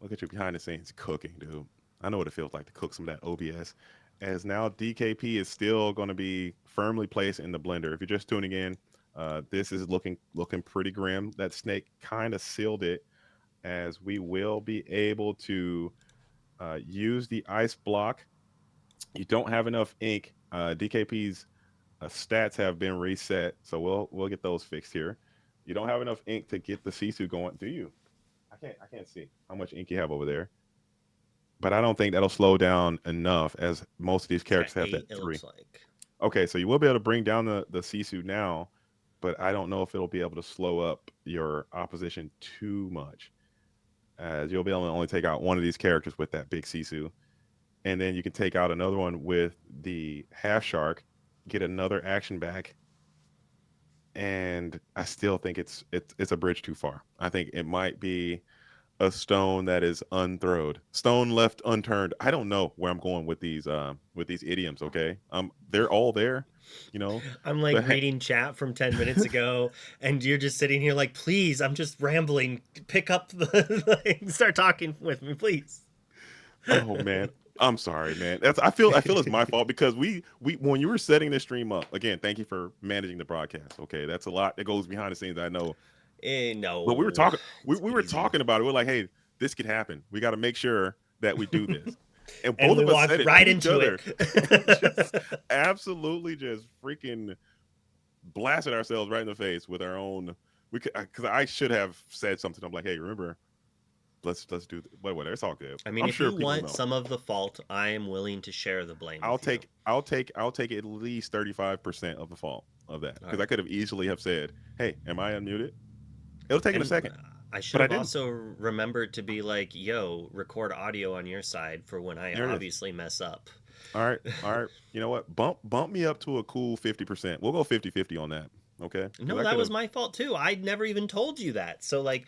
look at you behind the scenes cooking, dude. I know what it feels like to cook some of that OBS. As now DKP is still going to be firmly placed in the blender. If you're just tuning in, this is looking pretty grim. That snake kind of sealed it, as we will be able to use the ice block. You don't have enough ink. DKP's stats have been reset, so we'll get those fixed here. You don't have enough ink to get the Sisu going, do you? I can't see how much ink you have over there, but I don't think that'll slow down enough, as most of these it's got characters have that 8. It three. looks like. Okay, so you will be able to bring down the Sisu now, but I don't know if it'll be able to slow up your opposition too much, as you'll be able to only take out one of these characters with that big Sisu, and then you can take out another one with the half shark, get another action back, and I still think it's a bridge too far. I think it might be a stone that is unthrowed, stone left unturned. I don't know where I'm going with these idioms. Okay, they're all there, you know. I'm like The reading chat from 10 minutes ago, and you're just sitting here like, please, I'm just rambling. Pick up the like, start talking with me, please. Oh man, I'm sorry, man. I feel it's my fault, because we when you were setting this stream up again. Thank you for managing the broadcast. Okay, that's a lot that goes behind the scenes, I know. But we were No, talking it's we were easy. talking about it. We're like, hey, this could happen. We got to make sure that we do this. And And both we of us walked said it right to each into other. it. Just absolutely just freaking blasted ourselves right in the face with our own. We could, because I should have said something. I'm like, hey, remember, let's do whatever. It's all good. I mean, I'm if sure you people want know. some of the fault, I am willing to share the blame I'll with you. take at least 35% of the fault of that, All because I right. could have easily have said, hey, am I unmuted? It'll take in a And second, I should but I have didn't. also remembered to be like, yo, record audio on your side for when I There it is. obviously mess up. All right. All right. You know what? Bump me up to a cool 50%. We'll go 50-50 on that. Okay? Because No, I that could was have. my fault too. I never even told you that. So like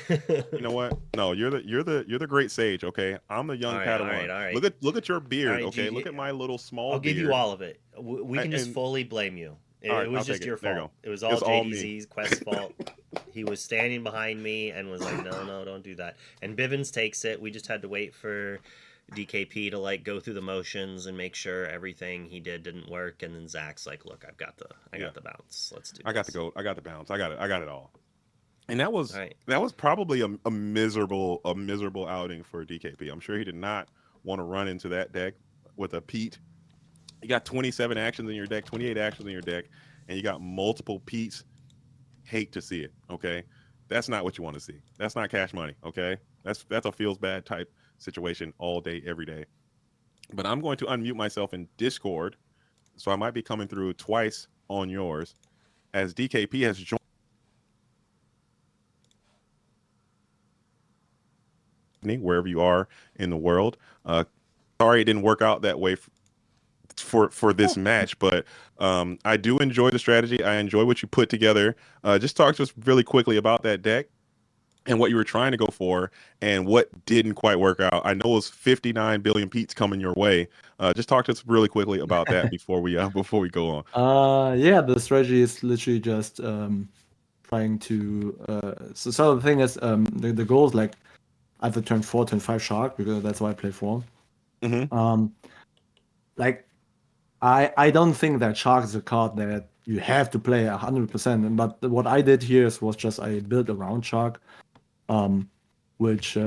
You know what? No, you're the great sage. Okay, I'm the all young right, all right, Padawan. all right. Look at your All beard. right, Okay, look at my little I'll small give you beard. all of it. We can just And fully blame you. all It right, I'll was take just it. your There you fault. go. It was It's all all me. JDZ's Quest's fault. He was standing behind me and was like, "No, no, don't do that." And Bivens takes it. We just had to wait for DKP to like go through the motions and make sure everything he did didn't work. And then Zach's like, "Look, I Yeah, got the bounce. Let's do I got the this." goat. I got the bounce. I got it. I got it all. And All right. that was probably a miserable outing for DKP. I'm sure he did not want to run into that deck with a Pete. You got 27 actions in your deck, 28 actions in your deck, and you got multiple Pete's. Hate to see it. Okay, that's not what you want to see. That's not cash money. Okay, that's a feels bad type situation all day, every day. But I'm going to unmute myself in Discord, so I might be coming through twice on yours, as DKP has joined me wherever you are in the world. Sorry it didn't work out that way for this match, but I do enjoy the strategy. I enjoy what you put together. Just talk to us really quickly about that deck and what you were trying to go for and what didn't quite work out. I know it was 59 billion Pete's coming your way. Just talk to us really quickly about that before we go on. Yeah, the strategy is literally just trying to. So the thing is, the goal is like either turn 4, turn 5 shark, because that's why I play 4. Hmm. Um, like I don't think that shark is a card that you have to play 100%. But what I did here was just I built around shark, um, which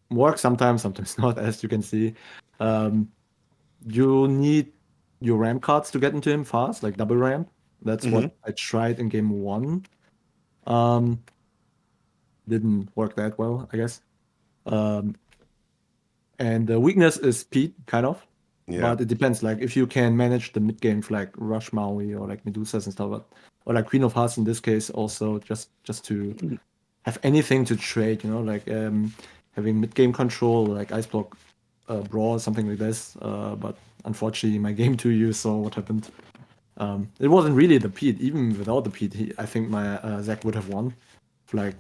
works sometimes, sometimes not, as you can see. Um, you need your ramp cards to get into him fast, like double ramp. That's Hmm. what I tried in game 1. Um, didn't work that well, I guess. Um, and the weakness is Pete, kind of. Yeah. But it depends. Like if you can manage the mid game for like Rush Maui or like Medusas and stuff, or like Queen of Hearts in this case, also just to have anything to trade, like having mid game control, like Ice Block, Brawl, something like this. But unfortunately, my game 2 you saw what happened. It wasn't really the Pete. Even without the Pete, I think my Zach would have won. Like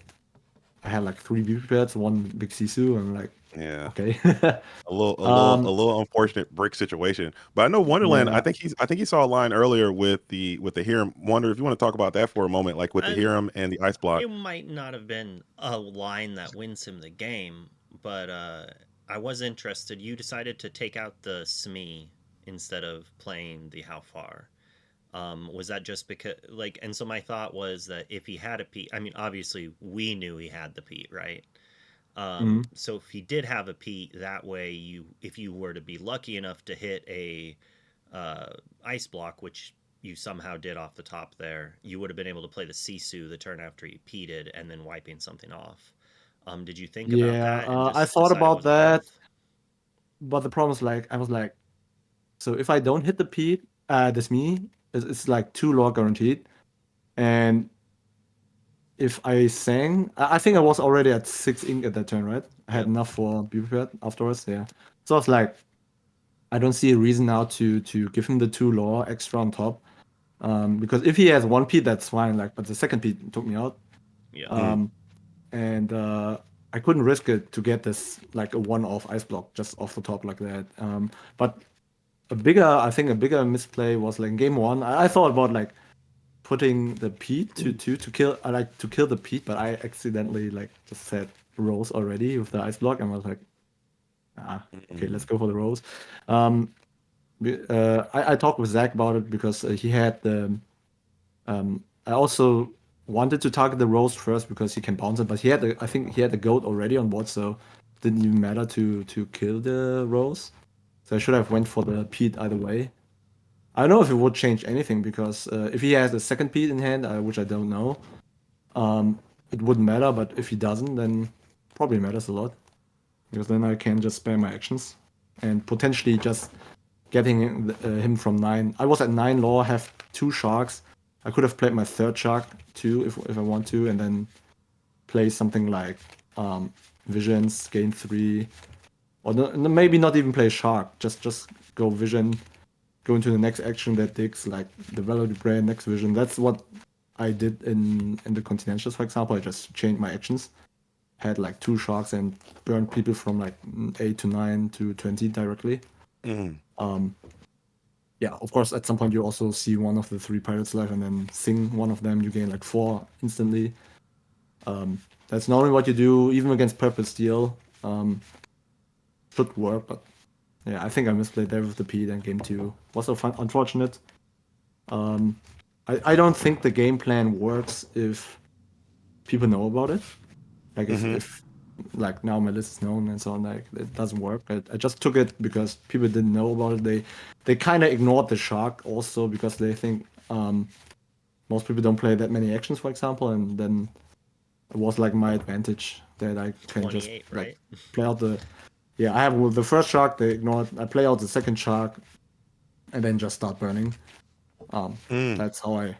I had like 3 BP pads, 1 big Sisu, and like Yeah. okay. A little unfortunate brick situation. But I know Wonderland. Yeah. I think he saw a line earlier with the Hiram. Wonder if you want to talk about that for a moment, like with the And Hiram and the ice block. it might not have been a line that wins him the game, but I was interested. You decided to take out the SME instead of playing the how far. Was that just because, like, and so my thought was that if he had a Pete, I mean, obviously we knew he had the Pete, right? Mhm. So if he did have a Pete, that way if you were to be lucky enough to hit a uh, ice block, which you somehow did off the top there, you would have been able to play the Sisu the turn after you peated and then wiping something off. Did you think about Yeah. that and I just thought decide it about wasn't that, worth? but the problem is like I was like, so if I don't hit the Pete, this me, it's like 2 lore guaranteed, and if I sang, I think I was already at 6 ink at that turn, right? I had Yep. enough for be prepared afterwards. Yeah. So I was like, I don't see a reason now to give him the 2 lore extra on top. Because if he has 1 Pete, that's fine. Like, but the second Pete took me out. Yeah. Mm, Um, and I couldn't risk it to get this like a one-off ice block just off the top like that. But I think a bigger misplay was like in game one. I thought about like putting the Pete to kill. I like to kill the Pete, but I accidentally like just said Rose already with the ice block, and I was like, okay, let's mm, go for the Rose. Um, I talked with Zach about it because he had the. I also wanted to target the Rose first because he can bounce it, but I think he had the goat already on board, so it didn't even matter to kill the Rose. So I should have went for the Pete either way. I don't know if it would change anything because if he has a second Pete in hand, which I don't know, it wouldn't matter. But if he doesn't, then probably matters a lot because then I can just spam my actions and potentially just getting him from 9. I was at 9 lore, have 2 sharks. I could have played my third shark too if I want to, and then play something like visions, gain 3, or maybe not even play shark. Just go vision, go into the next action that digs like the Valor Brain, next vision. That's what I did in the Continentals, for example. I just changed my actions, had like 2 sharks and burned people from like 8 to 9 to 20 directly. mm. Um, yeah, of course, at some point you also see one of the 3 pirates live and then sing one of them, you gain like 4 instantly. That's normally what you do, even against Purple Steel. Should work, but yeah, I think I misplayed there with the P. Then game 2 was so fun, unfortunate. Um, I don't think the game plan works if people know about it. Like Mhm. if like now my list is known and so on, like it doesn't work. I just took it because people didn't know about it. They kind of ignored the shark also because they think most people don't play that many actions, for example, and then it was like my advantage that I can just 28, like right? play out the yeah. I have with the first shark they ignored. I play out the second shark and then just start burning. Um, Mm. that's how I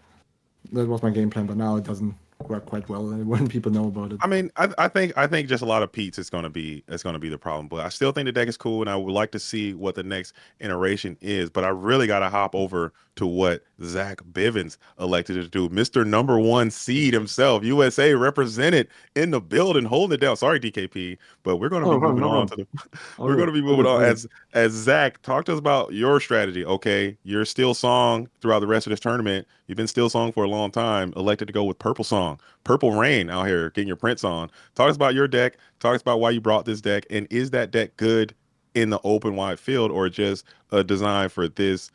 that was my game plan. But now it doesn't work quite well when people know about it. I mean, I think just a lot of Pete's is going to be the problem. But I still think the deck is cool, and I would like to see what the next iteration is. But I really got to hop over to what Zach Bivens elected to do. Mr. Number One Seed himself, USA represented in the building, holding it down. Sorry, DKP, but we're going to Oh, be no problem, moving no on problem. to the All we're going good, to be all moving good, on all good. as Zach, talk to us about your strategy. Okay, you're still song throughout the rest of this tournament. You've been still song for a long time. Elected to go with Purple Song, Purple Rain out here getting your prints on. Talk us about your deck. Talk us about why you brought this deck, and is that deck good in the open wide field or just a design for this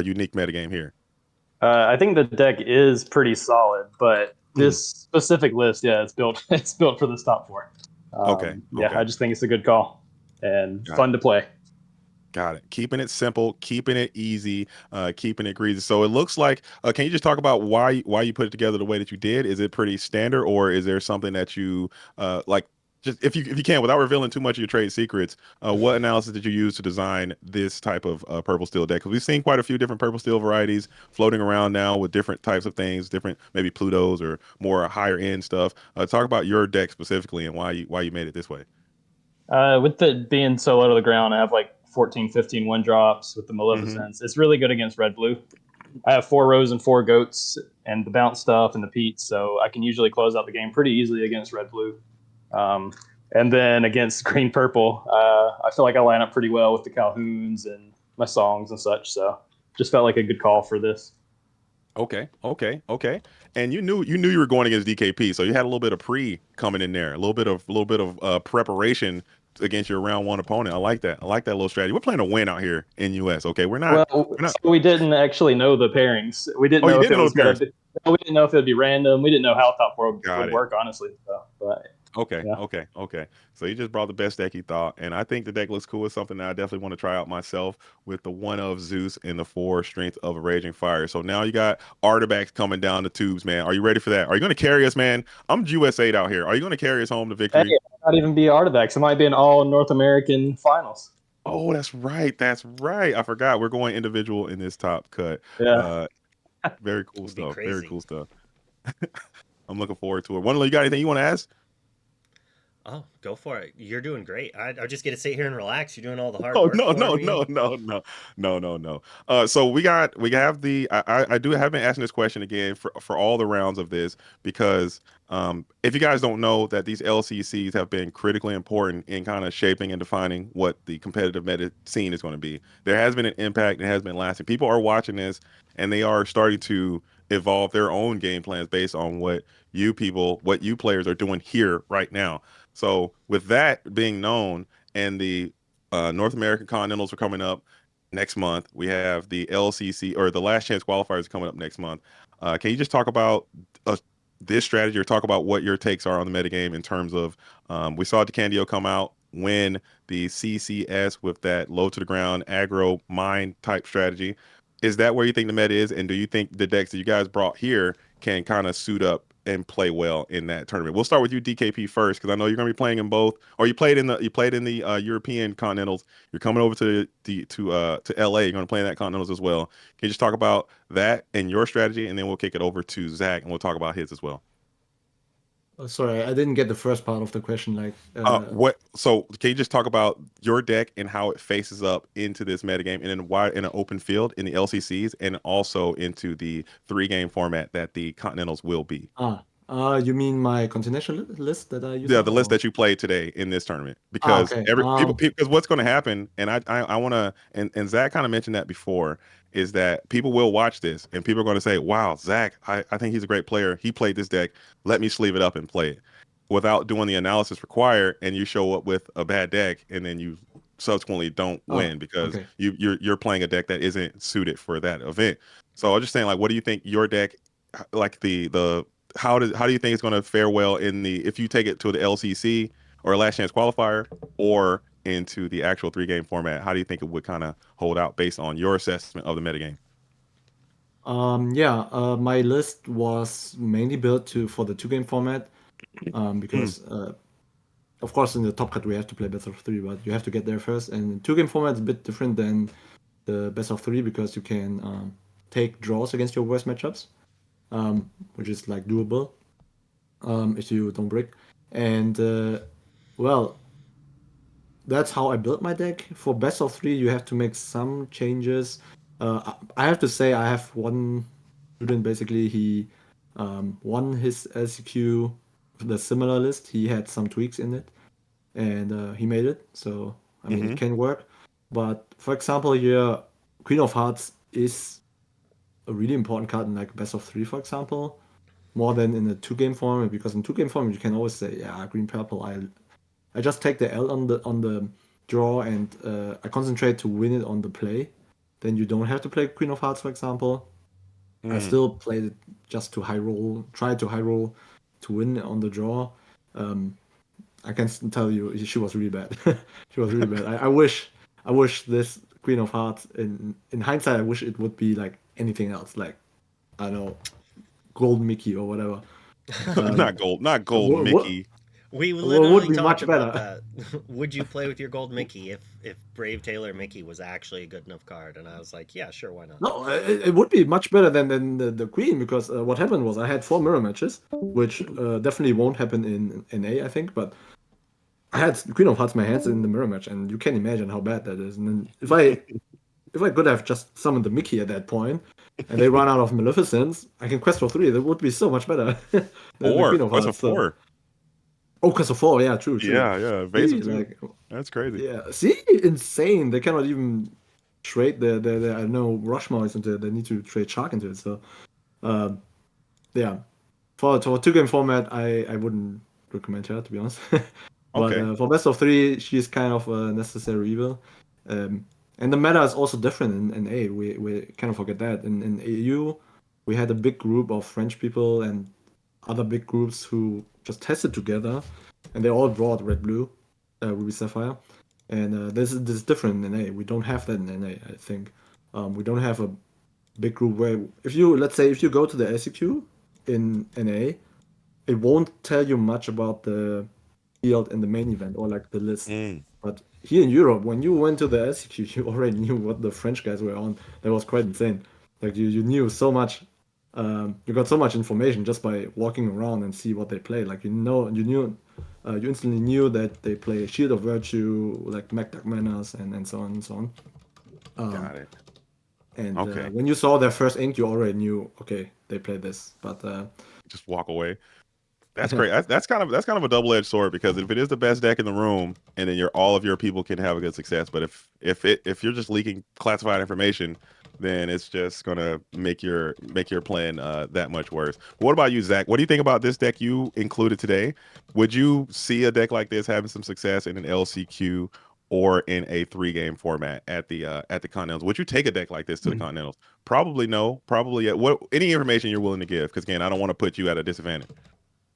unique metagame here? I think the deck is pretty solid, but Mm, this specific list, yeah, it's built it's built for this top four. okay, Yeah, okay, I just think it's a good call and got it. fun to play. Got it. Keeping it simple, keeping it easy, keeping it greasy. So it looks like. Can you just talk about why you put it together the way that you did? Is it pretty standard, or is there something that you like? Just if you can, without revealing too much of your trade secrets, what analysis did you use to design this type of purple steel deck? Because we've seen quite a few different purple steel varieties floating around now with different types of things, different maybe Plutos or more higher end stuff. Talk about your deck specifically and why you made it this way. With it being so low to the ground, I have like 14, 15 one drops with the Maleficence. It's really good against red blue. I have 4 rows and 4 goats and the bounce stuff and the Pete's, so I can usually close out the game pretty easily against red blue. Um, and then against green purple, I feel like I line up pretty well with the Calhouns and my songs and such. So just felt like a good call for this. Okay, okay, okay. And you were going against DKP, so you had a little bit of pre coming in there, a little bit of preparation against your round one opponent. I like that. I like that little strategy. We're playing to win out here in US. Okay, Well, we're not. so we didn't actually know the pairings. We didn't Oh, you know if didn't it know was the gonna pairs. be. We didn't know if it would be random. We didn't know how Top World Got would it. work, honestly. So, but Okay, yeah. okay, okay. So you just brought the best deck you thought, and I think the deck looks cool. It's something that I definitely want to try out myself with the 1 of Zeus and the 4 strength of a Raging Fire. So now you got artifacts coming down the tubes, man. Are you ready for that? Are you going to carry us, man? I'm US8 out here. Are you going to carry us home to Hey, victory? it might not even be artifacts. It might be an all North American finals. Oh, that's right. That's right. I forgot. We're going individual in this top cut. Yeah. Uh, very cool It'd be stuff. Very crazy. cool stuff. I'm looking forward to it. Wonderland, you got anything you want to ask? Oh, go for it. You're doing great. I just get to sit here and relax. You're doing all the hard Oh work no for no me. no no no no no no. So we have the I do have been asking this question again for all the rounds of this because if you guys don't know that these LCCs have been critically important in kind of shaping and defining what the competitive meta scene is going to be. There has been an impact. It has been lasting. People are watching this and they are starting to evolve their own game plans based on what you players are doing here right now. So with that being known and the North American Continentals are coming up next month. We have the LCC or the Last Chance qualifiers coming up next month. Can you just talk about this strategy or talk about what your takes are on the metagame in terms of we saw DeCandio come out, win the CCS with that low to the ground aggro mine type strategy. Is that where you think the meta is? And do you think the decks that you guys brought here can kind of suit up and play well in that tournament? We'll start with you, DKP, first, because I know you're going to be playing in both, or you played in the European Continentals. You're coming over to LA. You're going to play in that Continentals as well. Can you just talk about that and your strategy, and then we'll kick it over to Zach, and we'll talk about his as well. Sorry, I didn't get the first part of the question. Like, What? So can you just talk about your deck and how it faces up into this metagame and in an open field in the LCCs and also into the 3-game format that the Continentals will be? you mean my Continental list that I use Yeah, now? the list Or? that you played today in this tournament, because Okay. every people because what's going to happen, and I want to, and Zach kind of mentioned that before, is that people will watch this and people are going to say, wow, Zach, I think he's a great player. He played this deck. Let me sleeve it up and play it without doing the analysis required. And you show up with a bad deck and then you subsequently don't win because Okay. you're playing a deck that isn't suited for that event. So I was just saying, like, what do you think your deck, like the how do you think it's going to fare well in the if you take it to the LCC or a last chance qualifier or into the actual 3-game format? How do you think it would kind of hold out based on your assessment of the metagame? Yeah, my list was mainly built for the 2-game format, because of course in the top cut we have to play best of 3, but you have to get there first. And 2-game format is a bit different than the best of 3 because you can take draws against your worst matchups, which is like doable if you don't break. And well, that's how I built my deck. For best of 3, you have to make some changes. I have to say I have one student basically. He won his LCQ with a similar list. He had some tweaks in it, and he made it. So I mean, it can work. But for example, here Queen of Hearts is a really important card in like best of 3, for example, more than in a 2-game format, because in 2-game format you can always say, yeah, green purple. I just take the L on the draw and I concentrate to win it on the play. Then you don't have to play Queen of Hearts, for example. I still played it just to high roll, try to high roll to win on the draw. I can tell you, she was really bad. She was really bad. I wish this Queen of Hearts in hindsight, I wish it would be like anything else, like I don't know, Gold Mickey or whatever. Not gold Mickey. We Would literally be talked much about better. that. Would you play with your gold Mickey if Brave Tailor Mickey was actually a good enough card? And I was like, yeah, sure, why not? No, it would be much better than the Queen, because what happened was I had 4 mirror matches, which definitely won't happen in NA, I think. But I had Queen of Hearts in my hands in the mirror match, and you can imagine how bad that is. And then if I could have just summoned the Mickey at that point, and they run out of Maleficence, I can quest for 3. That would be so much better than the Queen of Quest of Hearts. So. 4. Oh, quest of 4, yeah, true. Yeah, See, evasive too. like, That's crazy. yeah, see, insane. They cannot even trade the I don't know, Rushmore into it. They need to trade Shark into it. So, um, yeah, for 2-game format, I wouldn't recommend her, to be honest. But Okay. for best of 3, she's kind of a necessary evil. And the meta is also different in A. We kind of forget that. In AU, we had a big group of French people and other big groups who just tested together, and they all brought Red Blue, Ruby Sapphire. And this is different in A. We don't have that in A, I think. We don't have a big group where let's say if you go to the SEQ in NA, it won't tell you much about the field in the main event or like the list. Mm. But here in Europe, when you went to the SEQ, you already knew what the French guys were on. That was quite insane. Like you knew so much. You got so much information just by walking around and see what they play. Like you instantly knew that they play Shield of Virtue, like Magdak Manners, and so on and so on. Got it. And Okay. when you saw their first ink, you already knew, okay, they play this. But Just walk away. That's great. That's kind of a double-edged sword, because if it is the best deck in the room, and then all of your people can have a good success, but if you're just leaking classified information, then it's just gonna make your plan that much worse. What about you, Zach? What do you think about this deck you included today? Would you see a deck like this having some success in an LCQ or in a 3-game format at the Continentals? Would you take a deck like this to the Continentals? Probably no. Probably yeah. What any information you're willing to give? Because again, I don't want to put you at a disadvantage.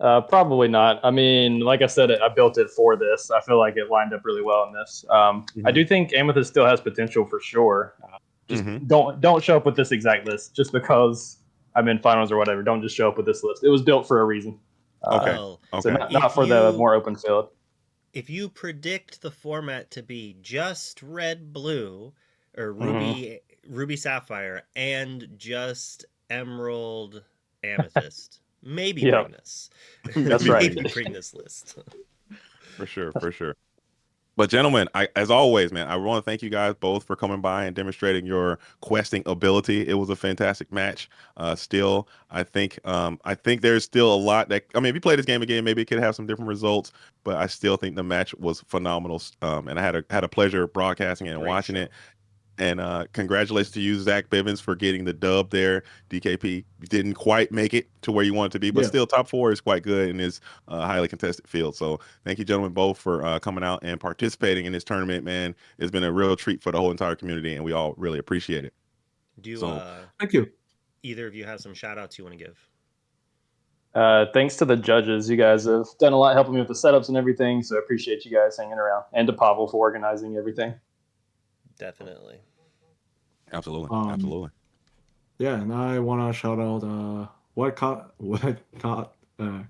Probably not. I mean, like I said, I built it for this. I feel like it lined up really well in this. I do think Amethyst still has potential for sure. Just don't show up with this exact list just because I'm in finals or whatever. Don't just show up with this list. It was built for a reason. Okay. Well, So Okay. not for the more open field. if you predict the format to be just red blue or Mhm. ruby sapphire and just emerald amethyst, maybe Yeah. bring this. That's Maybe right. Maybe bring this list. For sure, for sure. But gentlemen, as always, man, I want to thank you guys both for coming by and demonstrating your questing ability. It was a fantastic match. Still, I think there's still a lot that, I mean, if you play this game again, maybe it could have some different results. But I still think the match was phenomenal. And I had a pleasure broadcasting it and Great watching show. it. And congratulations to you, Zach Bivens, for getting the dub there. DKP didn't quite make it to where you want it to be, but yeah, still top 4 is quite good in this highly contested field. So thank you, gentlemen, both for coming out and participating in this tournament, man. It's been a real treat for the whole entire community, and we all really appreciate it. Do So thank you. either of you have some shout outs you want to give? Thanks to the judges. You guys have done a lot helping me with the setups and everything. So I appreciate you guys hanging around. And to Pavel for organizing everything. Definitely. absolutely, Um, absolutely. Yeah, and I wanna shout out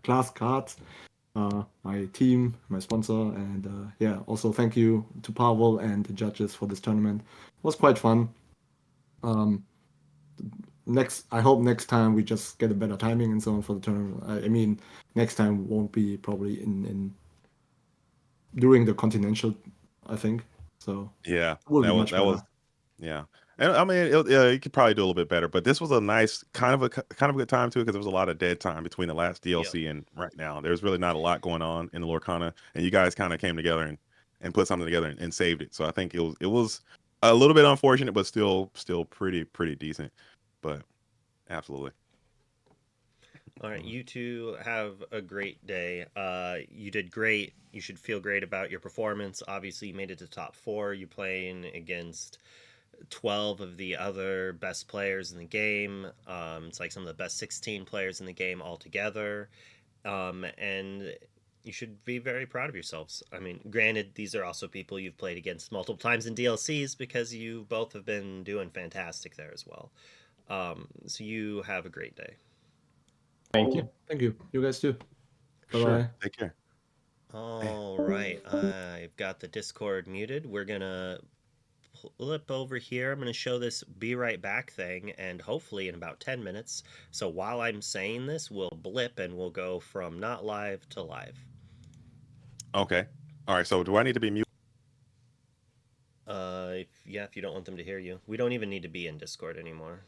Class Cards, my team, my sponsor, and yeah, also thank you to Pavel and the judges for this tournament. It was quite fun. Um, I hope next time we just get a better timing and so on for the tournament. I mean, next time won't be probably in during the Continental, I think. So Yeah, it will be much that was better. yeah. And I mean, yeah, you could probably do a little bit better, but this was a nice kind of a good time too, because there was a lot of dead time between the last Yep. DLC and right now. There's really not a lot going on in the Lorcana, and you guys kind of came together and put something together and saved it. So I think it was a little bit unfortunate, but still pretty decent. But absolutely. All right, you two have a great day. You did great. You should feel great about your performance. Obviously, you made it to top 4. You're playing against 12 of the other best players in the game. It's like some of the best 16 players in the game altogether. And you should be very proud of yourselves. I mean, granted, these are also people you've played against multiple times in DLCs because you both have been doing fantastic there as well. So you have a great day. Thank you. Thank you. You guys too. Bye Sure. bye. Take care. All right, I've got the Discord muted. We're gonna flip over here. I'm gonna show this "be right back" thing, and hopefully in about 10 minutes. So while I'm saying this, we'll blip and we'll go from not live to live. Okay. All right. So do I need to be mute? If you don't want them to hear you, we don't even need to be in Discord anymore.